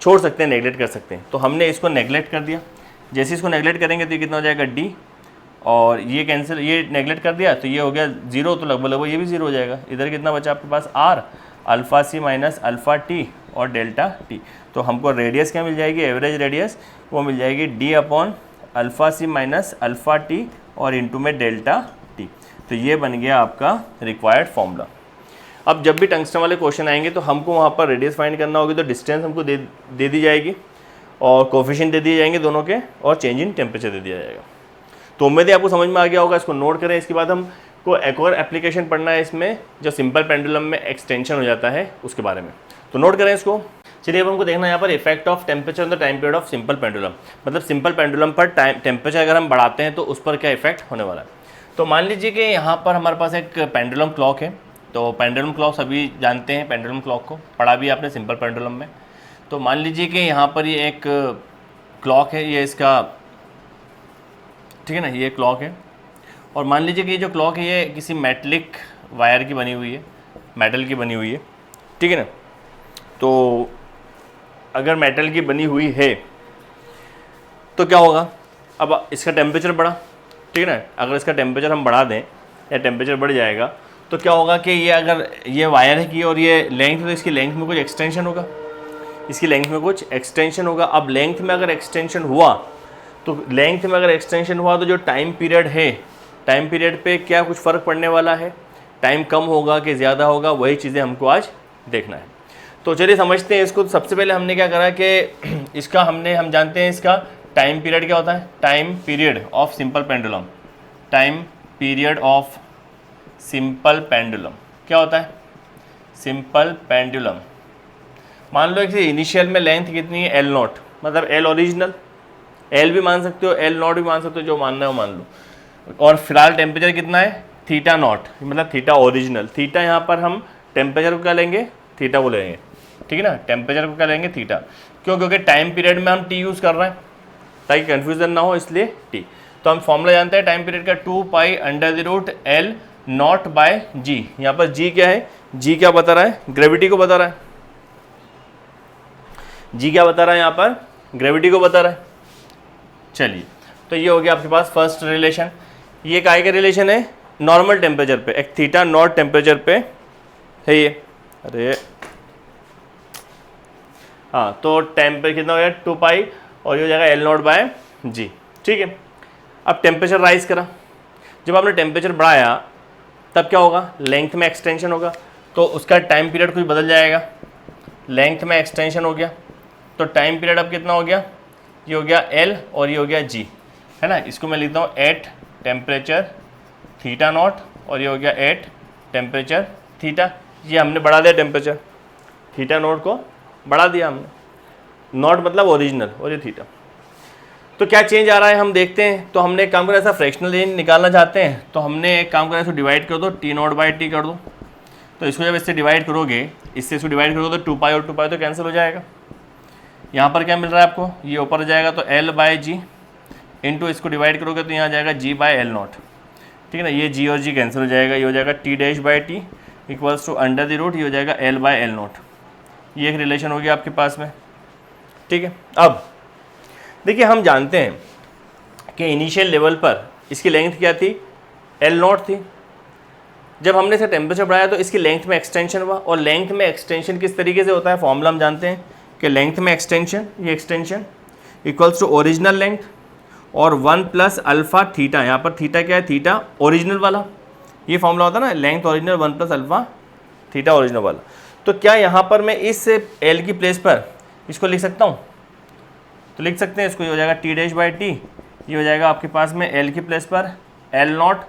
छोड़ सकते हैं, नेगलेक्ट कर सकते हैं। तो हमने इसको नेगलेक्ट कर दिया, जैसे इसको नेगलेक्ट करेंगे तो ये कितना हो जाएगा D, और ये कैंसिल, ये नेगलेक्ट कर दिया तो ये हो गया 0, तो लगभग ये भी 0 हो जाएगा। इधर कितना बचा आपके पास, R alpha C minus alpha T और डेल्टा T। तो हमको रेडियस क्या मिल जाएगी, एवरेज रेडियस वो मिल जाएगी D upon alpha C minus alpha T और इंटू में डेल्टा T। तो ये बन गया आपका रिक्वायर्ड फॉर्मूला। अब जब भी टंगस्टन वाले क्वेश्चन आएंगे तो हमको वहाँ पर रेडियस फाइंड करना होगी, तो डिस्टेंस हमको दे दी जाएगी और कोफिशिएंट दे दिए जाएंगे दोनों के, और चेंज इन टेम्परेचर दे दिया जाएगा। तो उम्मीद है आपको समझ में आ गया होगा, इसको नोट करें। इसके बाद हमको एक और एप्लीकेशन पढ़ना है इसमें, जो सिंपल पेंडुलम में एक्सटेंशन हो जाता है उसके बारे में, तो नोट करें इसको। चलिए अब हमको देखना है यहाँ पर effect of temperature on the time period of simple pendulum, मतलब सिंपल पेंडुलम पर टेम्परेचर अगर हम बढ़ाते हैं तो उस पर क्या इफेक्ट होने वाला है। तो मान लीजिए कि यहाँ पर हमारे पास एक पेंडुलम क्लॉक है, तो पेंडुलम क्लॉक सभी जानते हैं, पेंडुलम क्लॉक को पढ़ा भी आपने सिंपल पेंडुलम में। तो मान लीजिए कि यहाँ पर ये एक क्लॉक है, ये इसका, ठीक है ना, ये क्लॉक है, और मान लीजिए कि ये जो क्लॉक है ये किसी मेटलिक वायर की बनी हुई है, मेटल की बनी हुई है, ठीक है ना। तो अगर मेटल की बनी हुई है तो क्या होगा, अब इसका टेम्परेचर बढ़ा, ठीक है ना, अगर इसका टेम्परेचर हम बढ़ा दें या टेम्परेचर बढ़ जाएगा तो क्या होगा कि ये अगर ये वायर है की और ये लेंथ है तो इसकी लेंथ में कुछ एक्सटेंशन होगा, इसकी लेंथ में कुछ एक्सटेंशन होगा। अब लेंथ में अगर एक्सटेंशन हुआ तो लेंथ में अगर एक्सटेंशन हुआ तो जो टाइम पीरियड है, टाइम पीरियड पे क्या कुछ फ़र्क पड़ने वाला है, टाइम कम होगा कि ज़्यादा होगा, वही चीज़ें हमको आज देखना है। तो चलिए समझते हैं इसको। सबसे पहले हमने क्या करा कि इसका हम जानते हैं इसका टाइम पीरियड क्या होता है, time period of simple pendulum, time period of simple pendulum क्या होता है, सिंपल पेंडुलम। मान लो कि इनिशियल में लेंथ कितनी है, एल नॉट, मतलब एल ओरिजिनल, एल भी मान सकते हो, एल नॉट भी मान सकते हो, जो मानना है वो मान लो। और फिलहाल टेम्परेचर कितना है, थीटा नॉट, मतलब थीटा ओरिजिनल। थीटा यहाँ पर हम टेम्परेचर को क्या लेंगे, थीटा को लेंगे, ठीक है ना, टेम्परेचर को क्या लेंगे, थीटा। क्यों, क्योंकि टाइम पीरियड में हम टी यूज़ कर रहे हैं ताकि कन्फ्यूज़न ना हो, इसलिए टी। तो हम फॉर्मूला जानते हैं टाइम पीरियड का, 2π√L नॉट बाय जी। यहाँ पर जी क्या है, जी क्या बता रहा है, ग्रेविटी को बता रहा है, जी क्या बता रहा है यहाँ पर, ग्रेविटी को बता रहा है। चलिए, तो ये हो गया आपके पास फर्स्ट रिलेशन। ये काय का रिलेशन है, नॉर्मल टेम्परेचर पे, एक थीटा नॉट टेम्परेचर पे है ये, अरे हाँ, तो टेम्परेचर कितना हो गया 2π और ये हो जाएगा L नॉट बाय जी, ठीक है। अब टेम्परेचर राइज करा, जब आपने टेम्परेचर बढ़ाया तब क्या होगा, लेंथ में एक्सटेंशन होगा, तो उसका टाइम पीरियड कुछ बदल जाएगा, लेंथ में एक्सटेंशन हो गया तो टाइम पीरियड अब कितना हो गया, ये हो गया L और ये हो गया G, है ना। इसको मैं लिखता हूँ एट टेम्परेचर थीटा नॉट और ये हो गया एट टेम्परेचर थीटा। ये हमने बढ़ा दिया टेम्परेचर, थीटा नॉट को बढ़ा दिया हमने, नॉट मतलब ओरिजिनल और ये थीटा। तो क्या चेंज आ रहा है हम देखते हैं। तो हमने एक काम करा, ऐसा फ्रैक्शनल चेंज निकालना चाहते हैं तो हमने एक काम करा, इसको डिवाइड कर दो, टी नॉट बाई टी कर दो। तो इसको जब इससे डिवाइड करोगे, इससे इसको डिवाइड करोगे तो 2π और 2π तो कैंसिल हो जाएगा। यहाँ पर क्या मिल रहा है आपको, ये ऊपर जाएगा तो L बाय जी इंटू इसको डिवाइड करोगे तो यहाँ आ जाएगा G बाय L नॉट, ठीक है ना। ये G और G कैंसिल हो जाएगा, ये हो जाएगा T dash by T equals to under the root, ये हो जाएगा L बाय L नॉट। ये एक रिलेशन हो गया आपके पास में, ठीक है। अब देखिए, हम जानते हैं कि इनिशियल लेवल पर इसकी लेंथ क्या थी, L नॉट थी। जब हमने इसे टेम्परेचर बढ़ाया तो इसकी लेंथ में एक्सटेंशन हुआ, और लेंथ में एक्सटेंशन किस तरीके से होता है, फॉर्मूला हम जानते हैं कि लेंथ में एक्सटेंशन, ये extension equals to original length और 1 प्लस अल्फ़ा थीटा। यहाँ पर थीटा क्या है, थीटा ओरिजिनल वाला, ये फॉर्मूला होता है ना, length original 1 plus alpha theta original वाला। तो क्या यहाँ पर मैं इस L की प्लेस पर इसको लिख सकता हूँ, तो लिख सकते हैं इसको, ये हो जाएगा T डैश बाई टी, ये हो जाएगा आपके पास में L की प्लेस पर L not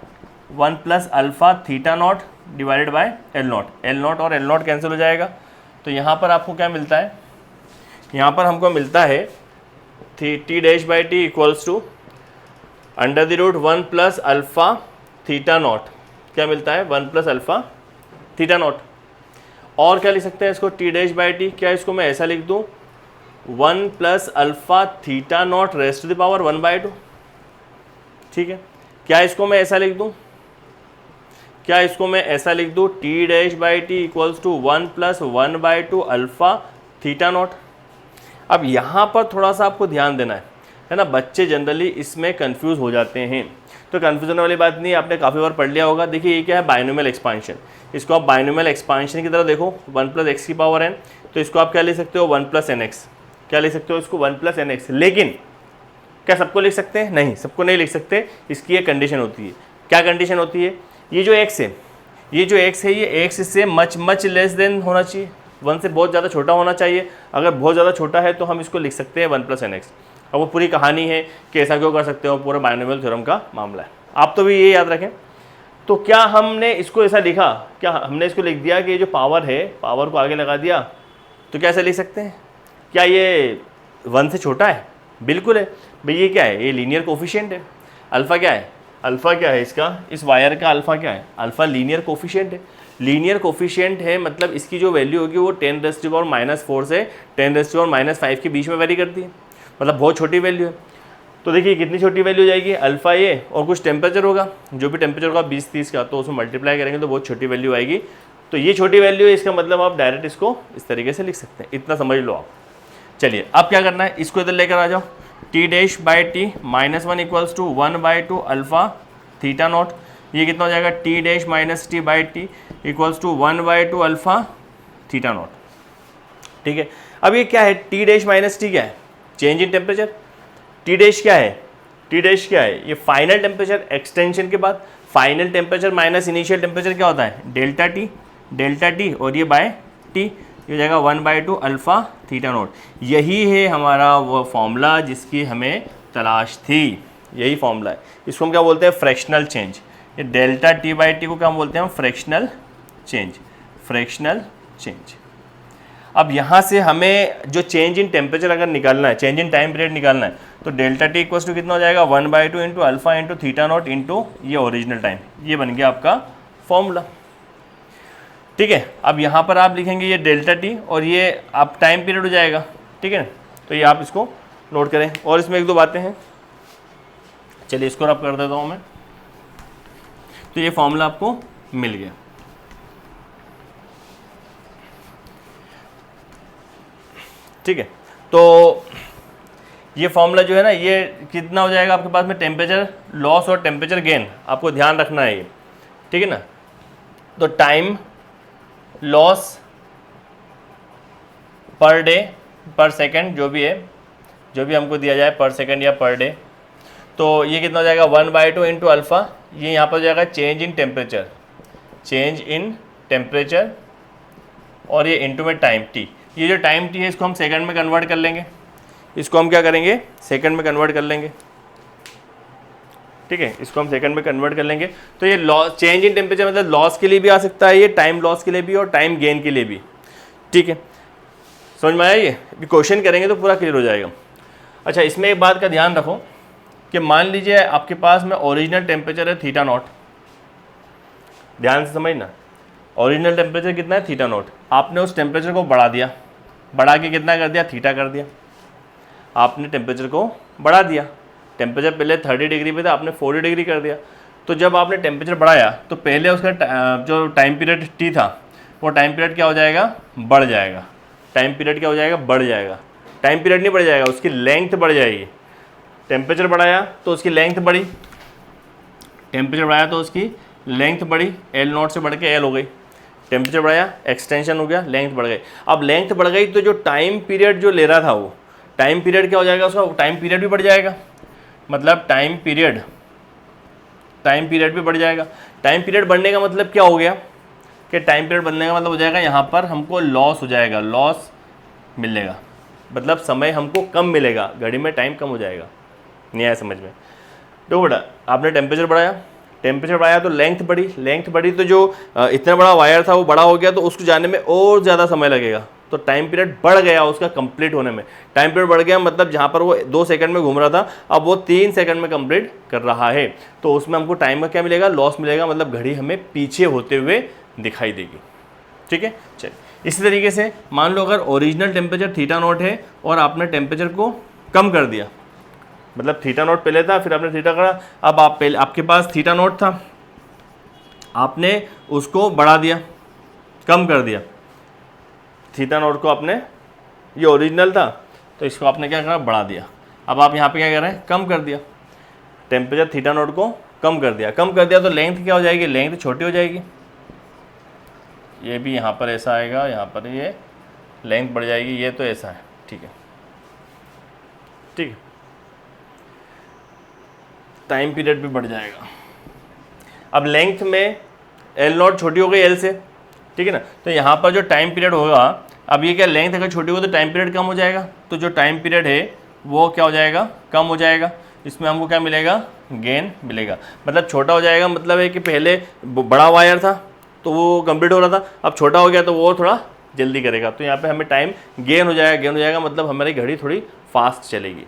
1 plus alpha theta not divided by L not. L not और L नॉट कैंसिल हो जाएगा, तो यहाँ पर आपको क्या मिलता है, यहाँ पर हमको मिलता है T dash by T equals to under the root 1 plus alpha theta not, क्या मिलता है 1 प्लस अल्फ़ा थीटा नॉट। और क्या लिख सकते हैं इसको, T डैश बाई टी, क्या इसको मैं ऐसा लिख दूँ 1 plus alpha theta not raised to the power 1/2, ठीक है। क्या इसको मैं ऐसा लिख दूँ, क्या इसको मैं ऐसा लिख दूँ T dash by T equals to 1 plus 1/2 alpha theta not. अब यहाँ पर थोड़ा सा आपको ध्यान देना है ना, बच्चे जनरली इसमें कंफ्यूज हो जाते हैं। तो कन्फ्यूजन वाली बात नहीं, आपने काफ़ी बार पढ़ लिया होगा। देखिए ये क्या है, बाइनोमियल एक्सपांशन। इसको आप बाइनोमियल एक्सपांशन की तरह देखो, 1 प्लस एक्स की पावर n, तो इसको आप क्या लिख सकते हो 1 प्लस एन एक्स, क्या लिख सकते हो इसको 1 प्लस एन एक्स। लेकिन क्या सबको लिख सकते हैं, नहीं, सबको नहीं लिख सकते। इसकी एक कंडीशन होती है। क्या कंडीशन होती है, ये जो x है, ये जो x है, ये x से मच लेस देन होना चाहिए, 1 से बहुत ज़्यादा छोटा होना चाहिए। अगर बहुत ज़्यादा छोटा है तो हम इसको लिख सकते हैं 1 प्लस एन एक्स। अब वो पूरी कहानी है कि ऐसा क्यों कर सकते हो, पूरा बाइनोमियल थ्योरम का मामला है, आप तो भी ये याद रखें। तो क्या हमने इसको ऐसा लिखा, क्या हमने इसको लिख दिया कि ये जो पावर है, पावर को आगे लगा दिया, तो क्या ऐसा लिख सकते हैं, क्या ये 1 से छोटा है, बिल्कुल है भाई। ये क्या है, ये लीनियर कोफिशिएंट है। अल्फ़ा क्या है, अल्फ़ा क्या है इसका, इस वायर का अल्फ़ा क्या है, अल्फ़ा लीनियर कोफिशिएंट है। लीनियर कोफिशिएंट है, मतलब इसकी जो वैल्यू होगी वो 10⁻⁻4 से 10⁻5 के बीच में वेरी करती है, मतलब बहुत छोटी वैल्यू है। तो देखिए कितनी छोटी वैल्यू जाएगी, अल्फ़ा ये और कुछ टेम्परेचर होगा, जो भी टेम्परेचर होगा 20-30 का, तो उसमें मल्टीप्लाई करेंगे तो बहुत छोटी वैल्यू आएगी। तो ये छोटी वैल्यू है, इसका मतलब आप डायरेक्ट इसको इस तरीके से लिख सकते हैं, इतना समझ लो आप। चलिए अब क्या करना है, इसको इधर लेकर आ जाओ, T'/T -1 = 1/2 अल्फ़ा थीटा नॉट। ये कितना हो जाएगा, T'-T/T = 1/2 अल्फ़ा थीटा नॉट। ठीक है, अब ये क्या है, T'-T क्या है, चेंज इन टेम्परेचर। T' क्या है, T' क्या है, ये फाइनल टेम्परेचर एक्सटेंशन के बाद final temperature minus initial temperature क्या होता है, डेल्टा टी और ये बाय टी, ये हो जाएगा 1/2 अल्फ़ा थीटा नॉट। यही है हमारा वो फॉर्मूला जिसकी हमें तलाश थी, यही फॉर्मूला है। इसको हम क्या बोलते हैं, फ्रैक्शनल चेंज। ये डेल्टा T/T को क्या बोलते हैं हम, फ्रैक्शनल चेंज, फ्रैक्शनल चेंज। अब यहाँ से हमें जो चेंज इन टेम्परेचर अगर निकालना है, चेंज इन टाइम पीरियड निकालना है, तो डेल्टा टी इक्वल्स टू कितना हो जाएगा, 1/2 into alpha into theta naught into ये ओरिजिनल टाइम। ये बन गया आपका फॉर्मूला। ठीक है, अब यहाँ पर आप लिखेंगे ये डेल्टा टी और ये आप टाइम पीरियड हो जाएगा। ठीक है, तो ये आप इसको नोट करें। और इसमें एक दो बातें हैं, चलिए इसको रब कर देता हूँ मैं। तो ये फॉर्मूला आपको मिल गया। ठीक है, तो ये फॉर्मूला जो है ना, ये कितना हो जाएगा आपके पास में, टेम्परेचर लॉस और टेम्परेचर गेन, आपको ध्यान रखना है ये। ठीक है ना, तो टाइम लॉस पर डे पर सेकंड जो भी है, जो भी हमको दिया जाए पर सेकंड या पर डे, तो ये कितना हो जाएगा, 1/2 इंटू अल्फ़ा, ये यहाँ पर हो जाएगा change in temperature, change in temperature, और ये इंटू में टाइम टी। ये जो टाइम टी है इसको हम सेकंड में कन्वर्ट कर लेंगे, इसको हम क्या करेंगे, सेकंड में कन्वर्ट कर लेंगे। ठीक है, इसको हम सेकंड में कन्वर्ट कर लेंगे। तो ये लॉस, चेंज इन टेम्परेचर मतलब लॉस के लिए भी आ सकता है, ये टाइम लॉस के लिए भी और टाइम गेन के लिए भी। ठीक है, समझ में आया, ये क्वेश्चन करेंगे तो पूरा क्लियर हो जाएगा। अच्छा, इसमें एक बात का ध्यान रखो कि मान लीजिए आपके पास में ओरिजिनल टेम्परेचर है थीटा नॉट, ध्यान से समझना, ओरिजिनल टेम्परेचर कितना है, थीटा नॉट। आपने उस टेम्परेचर को बढ़ा दिया, बढ़ा के कितना कर दिया, थीटा कर दिया। आपने टेम्परेचर को बढ़ा दिया, टेम्परेचर पहले 30 डिग्री पे था, आपने 40 डिग्री कर दिया। तो जब आपने टेम्परेचर बढ़ाया तो पहले उसका जो टाइम पीरियड टी था, वो टाइम पीरियड क्या हो जाएगा, बढ़ जाएगा। टाइम पीरियड क्या हो जाएगा, बढ़ जाएगा। टाइम पीरियड नहीं बढ़ जाएगा, उसकी लेंथ बढ़ जाएगी। टेम्परेचर बढ़ाया तो उसकी लेंथ बढ़ी, टेम्परेचर बढ़ाया तो उसकी लेंथ बढ़ी, L0 से बढ़ के L हो गई। टेम्परेचर बढ़ाया, एक्सटेंशन हो गया, लेंथ बढ़ गई। अब लेंथ बढ़ गई तो जो टाइम पीरियड जो ले रहा था वो टाइम पीरियड क्या हो जाएगा, उसका टाइम पीरियड भी बढ़ जाएगा। मतलब टाइम पीरियड भी बढ़ जाएगा। टाइम पीरियड बढ़ने का मतलब क्या हो गया कि टाइम पीरियड बढ़ने का मतलब हो जाएगा यहाँ पर हमको लॉस हो जाएगा, लॉस मिलेगा, मतलब समय हमको कम मिलेगा, घड़ी में टाइम कम हो जाएगा। नहीं आया समझ में? देखो बेटा, आपने टेम्परेचर बढ़ाया तो लेंथ बढ़ी तो जो इतना बड़ा वायर था वो बड़ा हो गया, तो उसको जाने में और ज़्यादा समय लगेगा, तो टाइम पीरियड बढ़ गया उसका कंप्लीट होने में। टाइम पीरियड बढ़ गया मतलब जहाँ पर वो 2 सेकंड में घूम रहा था, अब वो 3 सेकंड में कंप्लीट कर रहा है, तो उसमें हमको टाइम का क्या मिलेगा, लॉस मिलेगा, मतलब घड़ी हमें पीछे होते हुए दिखाई देगी। ठीक है, चलिए इसी तरीके से मान लो अगर ओरिजिनल टेम्परेचर थीटा नॉट है और आपने टेम्परेचर को कम कर दिया, मतलब थीटा नॉट पहले था, फिर आपने थीटा करा, अब आपके पास थीटा नॉट था, आपने उसको बढ़ा दिया, कम कर दिया। थीटा नॉट को आपने, ये ओरिजिनल था तो इसको आपने क्या करा, बढ़ा दिया। अब आप यहाँ पे क्या कर रहे हैं, कम कर दिया, टेम्परेचर थीटा नॉट को कम कर दिया तो लेंथ क्या हो जाएगी, लेंथ छोटी हो जाएगी। ये भी यहाँ पर ऐसा आएगा, यहाँ पर ये लेंथ बढ़ जाएगी, ये तो ऐसा है। ठीक है, टाइम पीरियड भी बढ़ जाएगा। अब लेंथ में L0 छोटी हो गई L से, ठीक है ना, तो यहाँ पर जो टाइम पीरियड होगा, अब ये क्या, लेंथ अगर छोटी हो तो टाइम पीरियड कम हो जाएगा, तो जो टाइम पीरियड है वो क्या हो जाएगा, कम हो जाएगा। इसमें हमको क्या मिलेगा, गेन मिलेगा। मतलब छोटा हो जाएगा, मतलब है कि पहले बड़ा वायर था तो वो कंप्लीट हो रहा था, अब छोटा हो गया तो वो थोड़ा जल्दी करेगा, तो यहाँ पे हमें टाइम गेन हो जाएगा। मतलब हमारी घड़ी थोड़ी फास्ट चलेगी।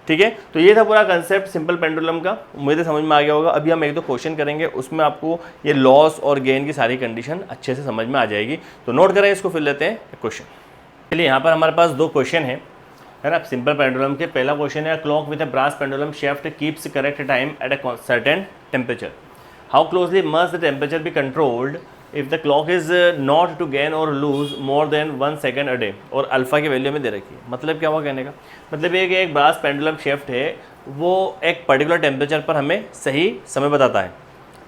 ठीक है, तो ये था पूरा कंसेप्ट सिंपल पेंडुलम का, मुझे तो समझ में आ गया होगा। अभी हम एक दो क्वेश्चन करेंगे, उसमें आपको ये लॉस और गेन की सारी कंडीशन अच्छे से समझ में आ जाएगी। तो नोट करें इसको, फिर लेते हैं क्वेश्चन। चलिए यहाँ पर हमारे पास दो क्वेश्चन है ना सिंपल पेंडुलम के। पहला क्वेश्चन है, clock with a brass pendulum shaft keeps correct time at a certain temperature, how closely must the temperature be controlled if the clock is not to gain or lose more than 1 second a day, और alpha की value में दे रखी है। मतलब क्या हुआ कहने का, मतलब ये कि एक ब्रास पेंडुलम शेफ्ट है, वो एक पर्टिकुलर टेम्परेचर पर हमें सही समय बताता है।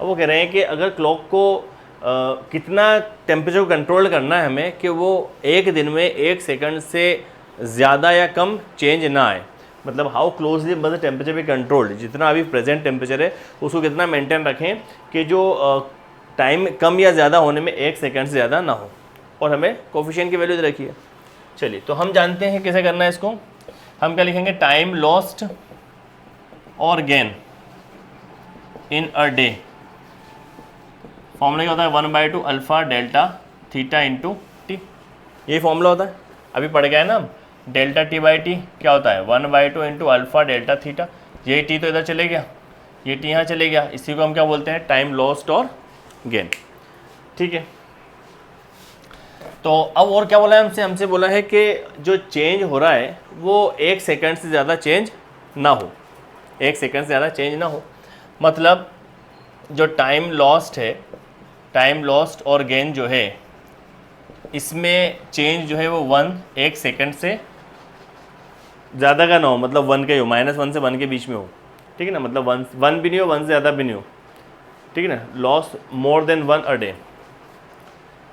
अब वो कह रहे हैं कि अगर क्लॉक को कितना टेम्परेचर को कंट्रोल करना है हमें कि वो एक दिन में 1 सेकंड से ज़्यादा या कम चेंज ना आए। मतलब हाउ क्लोजली मस्ट टेम्परेचर भी कंट्रोल्ड, जितना अभी प्रेजेंट टेम्परेचर है उसको कितना मेंटेन रखें कि जो टाइम कम या ज़्यादा होने में 1 सेकंड से ज़्यादा ना हो, और हमें कोफिशिएंट की वैल्यू दे रखी है। चलिए, तो हम जानते हैं कैसे करना है इसको। हम क्या लिखेंगे, टाइम लॉस्ट और gain in a day, formula क्या होता है, 1/2 alpha delta theta into T, यही फॉर्मूला होता है। अभी पढ़ गया है ना, डेल्टा टी बाई टी क्या होता है, 1/2 इंटू अल्फ़ा डेल्टा थीटा। ये टी तो इधर चले गया, ये टी यहाँ चले गया, इसी को हम क्या बोलते हैं, टाइम लॉस्ट और गेन। ठीक है, तो अब और क्या बोला है हमसे बोला है कि जो चेंज हो रहा है वो 1 सेकंड से ज़्यादा चेंज ना हो, 1 सेकंड से ज़्यादा चेंज ना हो। मतलब जो टाइम लॉस्ट है, टाइम लॉस्ट और गेन जो है, इसमें चेंज जो है वो 1 सेकंड से ज़्यादा का ना हो, मतलब 1 का ही हो, -1 से 1 के बीच में हो। ठीक है ना, मतलब 1 भी नहीं हो, 1 से ज़्यादा भी नहीं हो। ठीक है ना, loss more than 1 a day.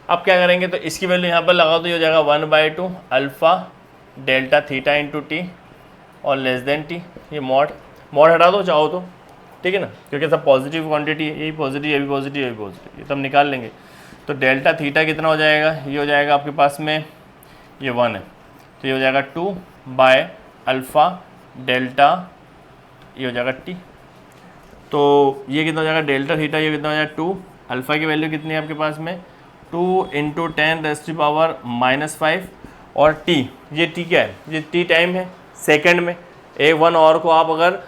अब क्या करेंगे, तो इसकी वैल्यू यहाँ पर लगाओ तो ये हो जाएगा 1/2 alpha delta theta into T और लेस देन टी। ये मॉड हटा दो चाहो तो, ठीक है ना, क्योंकि सब पॉजिटिव क्वांटिटी है, यही पॉजिटिव, ये भी पॉजिटिव, ये भी पॉजिटिव, ये तो हम निकाल लेंगे। तो डेल्टा थीटा कितना हो जाएगा, ये हो जाएगा आपके पास में, ये 1 है, तो ये हो जाएगा 2/अल्फ़ा डेल्टा, ये हो जाएगा टी। तो ये कितना हो जाएगा, डेल्टा थीटा, ये कितना हो जाएगा 2, अल्फ़ा की वैल्यू कितनी है आपके पास में, 2 × 10⁻⁻5, और टी, ये टी क्या है, ये टी टाइम है सेकंड में। एक 1 आवर को आप अगर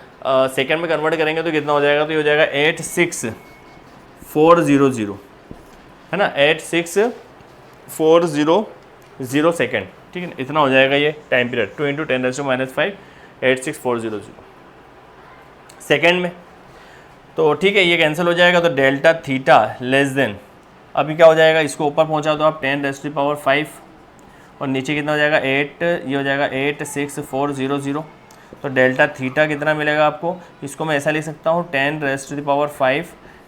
सेकंड में कन्वर्ट करेंगे तो कितना हो जाएगा, तो ये हो जाएगा 86400, है ना, 86400 सेकेंड। ठीक है ना, इतना हो जाएगा ये टाइम पीरियड, 2 × 10⁻⁵ 86400 सेकेंड में। तो ठीक है, ये कैंसिल हो जाएगा, तो डेल्टा थीटा लेस देन, अभी क्या हो जाएगा, इसको ऊपर पहुंचा दो आप 10⁻5, और नीचे कितना हो जाएगा 8, ये हो जाएगा 86400। तो डेल्टा थीटा कितना मिलेगा आपको, इसको मैं ऐसा लिख सकता हूँ 10⁻5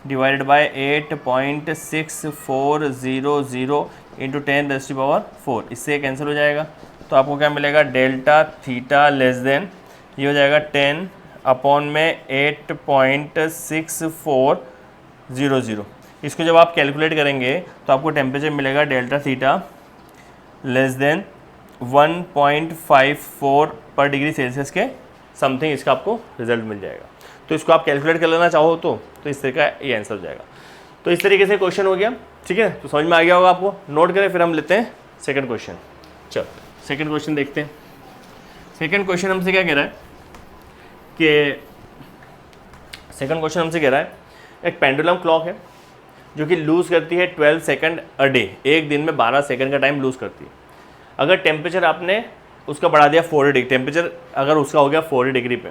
डिवाइडेड बाय 8.6400 इंटू 10⁻4, इससे कैंसिल हो जाएगा। तो आपको क्या मिलेगा, डेल्टा थीटा लेस देन, ये हो जाएगा 10/8.6400। इसको जब आप कैलकुलेट करेंगे तो आपको टेम्परेचर मिलेगा डेल्टा थीटा लेस देन 1.54 पर डिग्री सेल्सियस के समथिंग, इसका आपको रिजल्ट मिल जाएगा। तो इसको आप कैलकुलेट कर लेना चाहो तो इस तरह का ये आंसर हो जाएगा। तो इस तरीके से क्वेश्चन हो गया। ठीक है, तो समझ में आ गया होगा आपको, नोट करें, फिर हम लेते हैं सेकंड क्वेश्चन। चलो सेकंड क्वेश्चन देखते हैं। सेकंड क्वेश्चन हमसे क्या कह रहा है कि सेकंड क्वेश्चन हमसे कह रहा है, एक पेंडुलम क्लॉक है जो कि लूज़ करती है 12 सेकंड अ डे, एक दिन में 12 सेकंड का टाइम लूज़ करती है। अगर टेम्परेचर आपने उसका बढ़ा दिया 40 डिग्री, टेम्परेचर अगर उसका हो गया 40 डिग्री पे,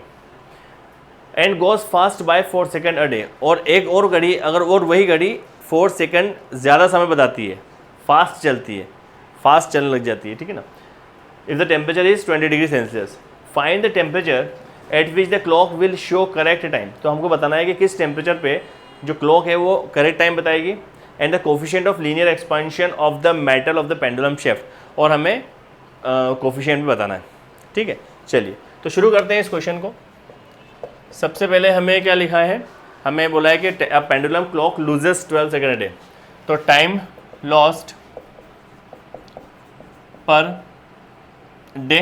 and goes fast by 4 second a day, और एक और घड़ी अगर, और वही घड़ी 4 सेकंड ज़्यादा समय बताती है, फास्ट चलती है, फास्ट चलने लग जाती है। ठीक है ना, if the temperature is 20 degree Celsius, find the temperature at which the clock will show correct time. तो हमको बताना है कि किस टेम्परेचर पे जो क्लॉक है वो करेक्ट टाइम बताएगी, and the coefficient of linear expansion of the metal of the pendulum shaft, और हमें कोफिशिएंट भी बताना है। ठीक है, चलिए तो शुरू करते हैं इस क्वेश्चन को। सबसे पहले हमें क्या लिखा है, हमें बोला है कि pendulum clock loses 12 second a day. तो टाइम लॉस्ट पर डे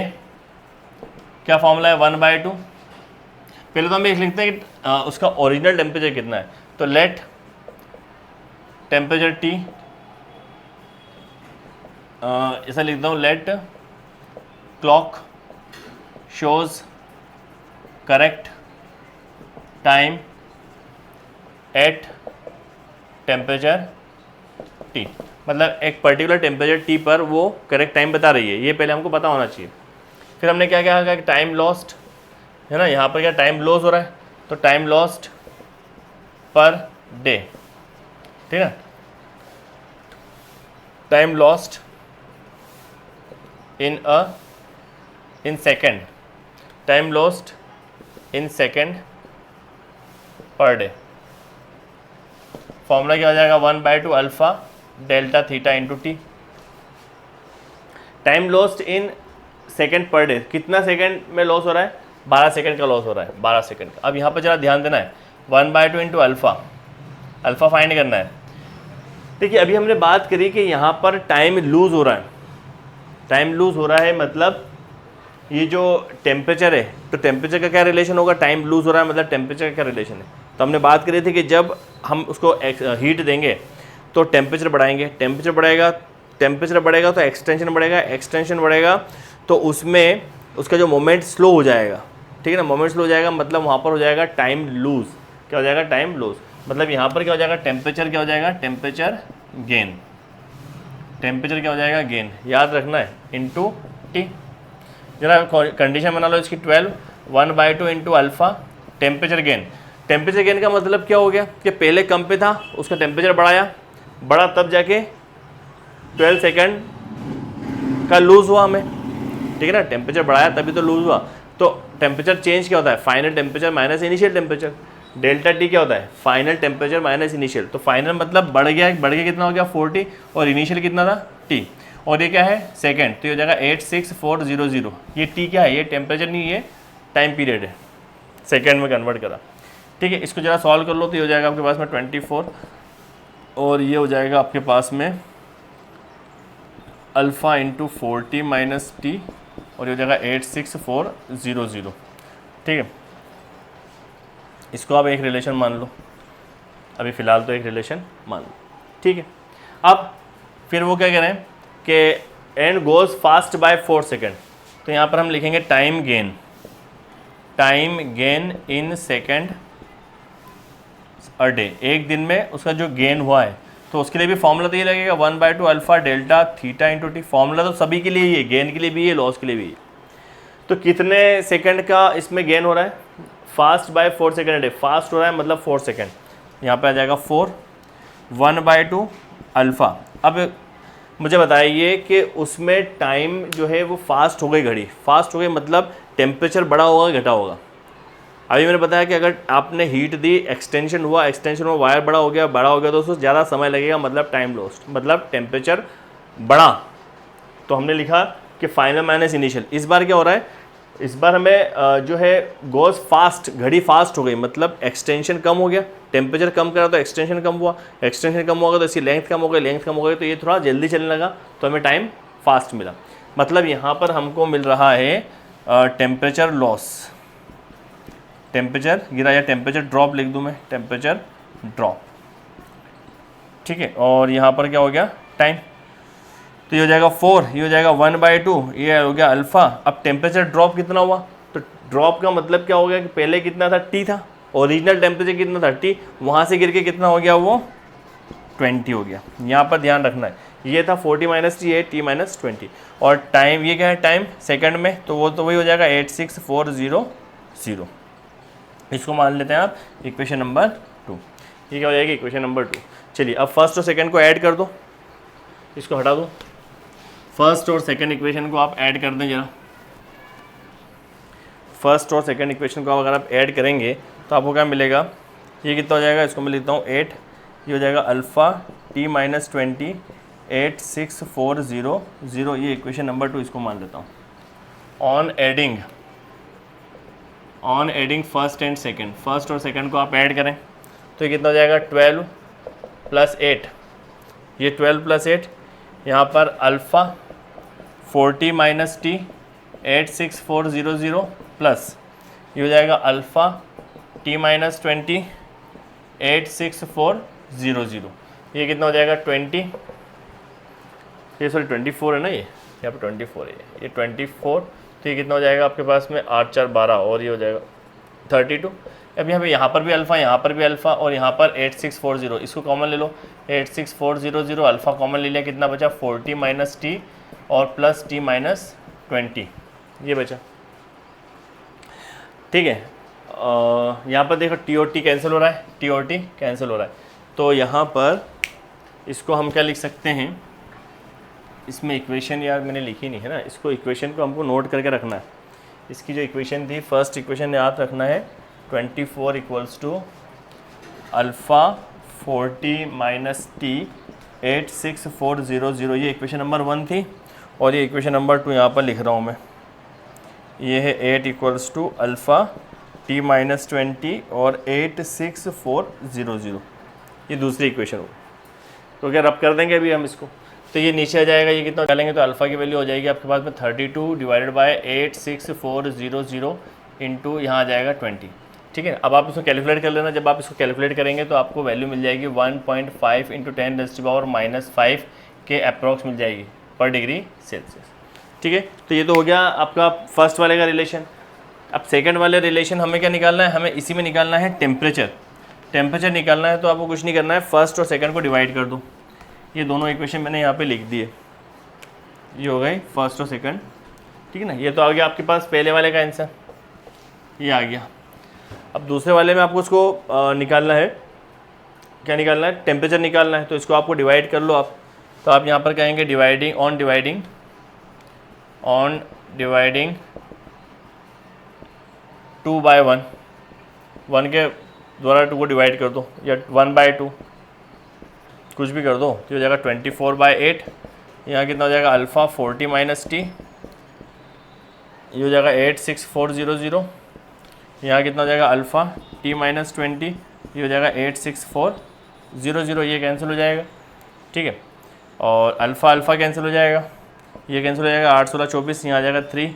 क्या फॉर्मूला है, 1/2। पहले तो हम एक लिखते हैं कि उसका ओरिजिनल टेम्परेचर कितना है। तो लेट टेम्परेचर टी, ऐसा लिखता हूँ, let clock shows correct time at temperature T, मतलब एक पर्टिकुलर टेम्परेचर टी पर वो करेक्ट टाइम बता रही है, ये पहले हमको पता होना चाहिए। फिर हमने क्या कहा कि टाइम लॉस्ट है ना, यहाँ पर क्या टाइम लॉस हो रहा है, तो टाइम लॉस्ट पर डे, ठीक है, time lost in second, time lost in second per day. Formula क्या हो जाएगा 1/2 alpha delta theta into T. Time lost in second per day, कितना सेकेंड में लॉस हो रहा है, 12 सेकेंड का लॉस हो रहा है, 12 सेकेंड का। अब यहाँ पर जरा ध्यान देना है, 1/2 इंटू अल्फा, अल्फा फाइंड करना है। देखिए अभी हमने बात करी कि यहाँ पर टाइम लूज हो रहा है, टाइम लूज हो रहा है मतलब ये जो टेम्परेचर है, तो टेम्परेचर का क्या रिलेशन होगा, टाइम लूज हो रहा है मतलब टेम्परेचर का क्या रिलेशन है। तो हमने बात करी थी कि जब हम उसको हीट देंगे तो टेम्परेचर बढ़ाएंगे, टेम्परेचर बढ़ेगा तो एक्सटेंशन बढ़ेगा, एक्सटेंशन बढ़ेगा तो उसमें उसका जो मोमेंट स्लो हो जाएगा, ठीक है ना, मोमेंट स्लो हो जाएगा मतलब वहाँ पर हो जाएगा टाइम लूज। क्या हो जाएगा, टाइम लूज, मतलब यहाँ पर क्या हो जाएगा, टेम्परेचर क्या हो जाएगा, टेम्परेचर गेन, टेम्परेचर क्या हो जाएगा, गेन, याद रखना है, इंटू टी। जरा कंडीशन बना लो इसकी 12, 1/2 into alpha temperature gain. Temperature gain का मतलब क्या हो गया कि पहले कम पे था, उसका टेम्परेचर बढ़ा तब जाके 12 सेकेंड का लूज़ हुआ हमें, ठीक है ना, टेम्परेचर बढ़ाया तभी तो लूज़ हुआ। तो टेम्परेचर चेंज क्या होता है, final temperature minus initial temperature, delta T क्या होता है, फाइनल टेम्परेचर माइनस इनिशियल। तो फाइनल मतलब बढ़ गया कितना हो गया 40 और इनिशियल कितना था टी, और ये क्या है सेकेंड, तो ये हो जाएगा 86400। ये टी क्या है, ये टेम्परेचर नहीं, ये टाइम पीरियड है, सेकेंड में कन्वर्ट करा, ठीक है। इसको जरा सॉल्व कर लो तो ये हो जाएगा आपके पास में 24 और ये हो जाएगा आपके पास में अल्फ़ा इंटू 40 माइनस टी और ये हो जाएगा 86400, ठीक है। इसको आप एक रिलेशन मान लो, अभी फ़िलहाल तो एक रिलेशन मान लो, ठीक है। अब फिर वो क्या कह रहे हैं कि and goes fast by 4 second, तो यहाँ पर हम लिखेंगे time gain in second a day, एक दिन में उसका जो गेन हुआ है, तो उसके लिए भी फॉर्मूला तो ये लगेगा 1/2 alpha delta theta into T. Formula तो सभी के लिए ही है, गेन के लिए भी है, लॉस के लिए भी है। तो कितने सेकंड का इसमें गेन हो रहा है, fast by 4 second day, fast हो रहा है मतलब 4 सेकेंड, यहाँ पे आ जाएगा 4, 1/2 अल्फ़ा। अब मुझे बताइए कि उसमें टाइम जो है वो फास्ट हो गई, घड़ी फास्ट हो गई मतलब टेम्परेचर बढ़ा होगा घटा होगा। अभी मैंने बताया कि अगर आपने हीट दी, एक्सटेंशन हुआ, वायर बड़ा हो गया तो उसको ज़्यादा समय लगेगा मतलब टाइम लॉस्ट, मतलब टेम्परेचर बढ़ा। तो हमने लिखा कि फाइनल माइनस इनिशियल। इस बार क्या हो रहा है, इस बार हमें जो है गोज़ फास्ट, घड़ी फास्ट हो गई मतलब एक्सटेंशन कम हो गया, टेम्परेचर कम करा तो एक्सटेंशन कम हुआ, एक्सटेंशन कम होगा तो इसकी लेंथ कम हो गई, लेंथ कम हो गई तो ये थोड़ा जल्दी चलने लगा तो हमें टाइम फास्ट मिला। मतलब यहाँ पर हमको मिल रहा है टेम्परेचर लॉस, टेम्परेचर गिरा या टेम्परेचर ड्रॉप लिख दूँ मैं, टेम्परेचर ड्रॉप, ठीक है। और यहाँ पर क्या हो गया टाइम, तो ये हो जाएगा 4, ये हो जाएगा 1/2, ये हो गया अल्फ़ा। अब टेम्परेचर ड्रॉप कितना हुआ, तो ड्रॉप का मतलब क्या हो गया कि पहले कितना था टी था, ओरिजिनल टेम्परेचर कितना था टी, वहाँ से गिर के कितना हो गया वो 20 हो गया। यहाँ पर ध्यान रखना है, ये था 40 माइनस टी, टी माइनस 20, और टाइम ये क्या है टाइम सेकंड में, तो वो तो वही हो जाएगा 86400। इसको मान लेते हैं आप इक्वेशन नंबर 2, ये क्या हो जाएगी इक्वेशन नंबर 2। चलिए अब फर्स्ट और सेकंड को ऐड कर दो, इसको हटा दो, फर्स्ट और सेकंड इक्वेशन को आप ऐड कर दें जरा। फर्स्ट और सेकंड इक्वेशन को अगर आप ऐड करेंगे तो आपको क्या मिलेगा, ये कितना हो जाएगा, इसको मैं लिखता हूँ 8, ये हो जाएगा अल्फ़ा टी माइनस 20 86400, ये इक्वेशन नंबर 2 इसको मान लेता हूँ। On adding first and second, first और सेकंड को आप ऐड करें तो ये कितना हो जाएगा 12 + 8, ये 12 + 8, यहाँ पर अल्फ़ा 40 माइनस टी 86400 प्लस ये हो जाएगा अल्फ़ा टी माइनस 20 86400, ये कितना हो जाएगा 20, ये सॉरी 24 है ना, ये यहाँ पर 24 है, ये 24, तो ये कितना हो जाएगा आपके पास में 8 4 12 और ये हो जाएगा 32। अब यहाँ पर भी अल्फ़ा, यहाँ पर भी अल्फ़ा और यहाँ पर 8640, इसको कॉमन ले लो। 86400 अल्फ़ा कॉमन ले लिया, कितना बचा 40 माइनस टी और प्लस टी माइनस 20, ये बचा। ठीक है, यहाँ पर देखो टी और टी कैंसिल हो रहा है, टी और टी कैंसिल हो रहा है, तो यहाँ पर इसको हम क्या लिख सकते हैं, इसमें इक्वेशन यार मैंने लिखी नहीं है ना, इसको इक्वेशन को हमको नोट करके रखना है। इसकी जो इक्वेशन थी, फर्स्ट इक्वेशन याद रखना है 24 equals to alpha 40 minus T 86400, ये इक्वेशन नंबर 1 थी। और ये इक्वेशन नंबर 2 यहाँ पर लिख रहा हूँ मैं, ये है 8 equals to alpha T minus 20 और 86400, ये दूसरी इक्वेशन हो। तो क्या रब कर देंगे अभी हम इसको, तो ये नीचे आ जाएगा, ये कितना डालेंगे तो अल्फ़ा की वैल्यू हो जाएगी आपके पास में 32 डिवाइडेड बाय 86400 इंटू यहाँ आ जाएगा 20। ठीक है, अब आप इसको कैलकुलेट कर लेना। जब आप इसको कैलकुलेट करेंगे तो आपको वैल्यू मिल जाएगी 1.5 इंटू 10⁻⁻⁵ के अप्रॉक्स मिल जाएगी पर डिग्री सेल्सियस। ठीक है, तो ये तो हो गया आपका फर्स्ट वाले का रिलेशन। अब सेकंड वाले रिलेशन हमें क्या निकालना है, हमें इसी में निकालना है टेम्परेचर। टेम्परेचर निकालना है तो आपको कुछ नहीं करना है, फर्स्ट और सेकंड को डिवाइड कर दो। ये दोनों इक्वेशन मैंने यहाँ पे लिख दिए, ये हो गई फर्स्ट और सेकंड। ठीक है ना, ये तो आ गया आपके पास पहले वाले का आंसर, ये आ गया। अब दूसरे वाले में आपको उसको निकालना है, क्या निकालना है, टेम्परेचर निकालना है। तो इसको आपको डिवाइड कर लो आप, तो आप यहाँ पर कहेंगे डिवाइडिंग ऑन डिवाइडिंग 2 बाय 1, 1 के द्वारा 2 को डिवाइड कर दो, या 1 बाय 2 कुछ भी कर दो, तो हो जाएगा 24 बाय 8। यहाँ कितना हो जाएगा अल्फ़ा 40 माइनस टी, ये हो जाएगा 86400। यहाँ कितना हो जाएगा अल्फ़ा टी माइनस 20, ये हो जाएगा 86400, ये कैंसिल हो जाएगा। ठीक है, और अल्फ़ा अल्फ़ा कैंसिल हो जाएगा, ये कैंसिल हो जाएगा, 8 16 24, यहाँ आ जाएगा 3,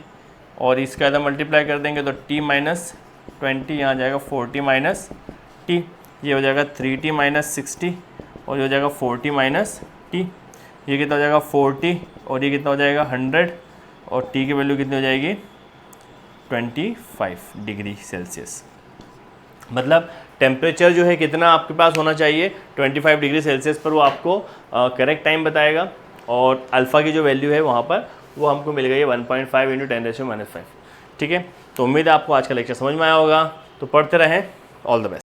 और इसका इधर मल्टीप्लाई कर देंगे तो टी माइनस 20, यहाँ आ जाएगा 40 माइनस टी, ये हो जाएगा 3t माइनस 60, और ये हो जाएगा 40 माइनस टी, ये कितना हो जाएगा 40, और ये कितना हो जाएगा 100, और टी की वैल्यू कितनी हो जाएगी 25 डिग्री सेल्सियस। मतलब टेम्परेचर जो है कितना आपके पास होना चाहिए 25 डिग्री सेल्सियस पर, वो आपको करेक्ट टाइम बताएगा। और अल्फ़ा की जो वैल्यू है वहाँ पर वो हमको मिल गई है 1.5 इंटू 10⁻⁵। ठीक है, तो उम्मीद है आपको आज का लेक्चर समझ में आया होगा। तो पढ़ते रहें, ऑल द बेस्ट।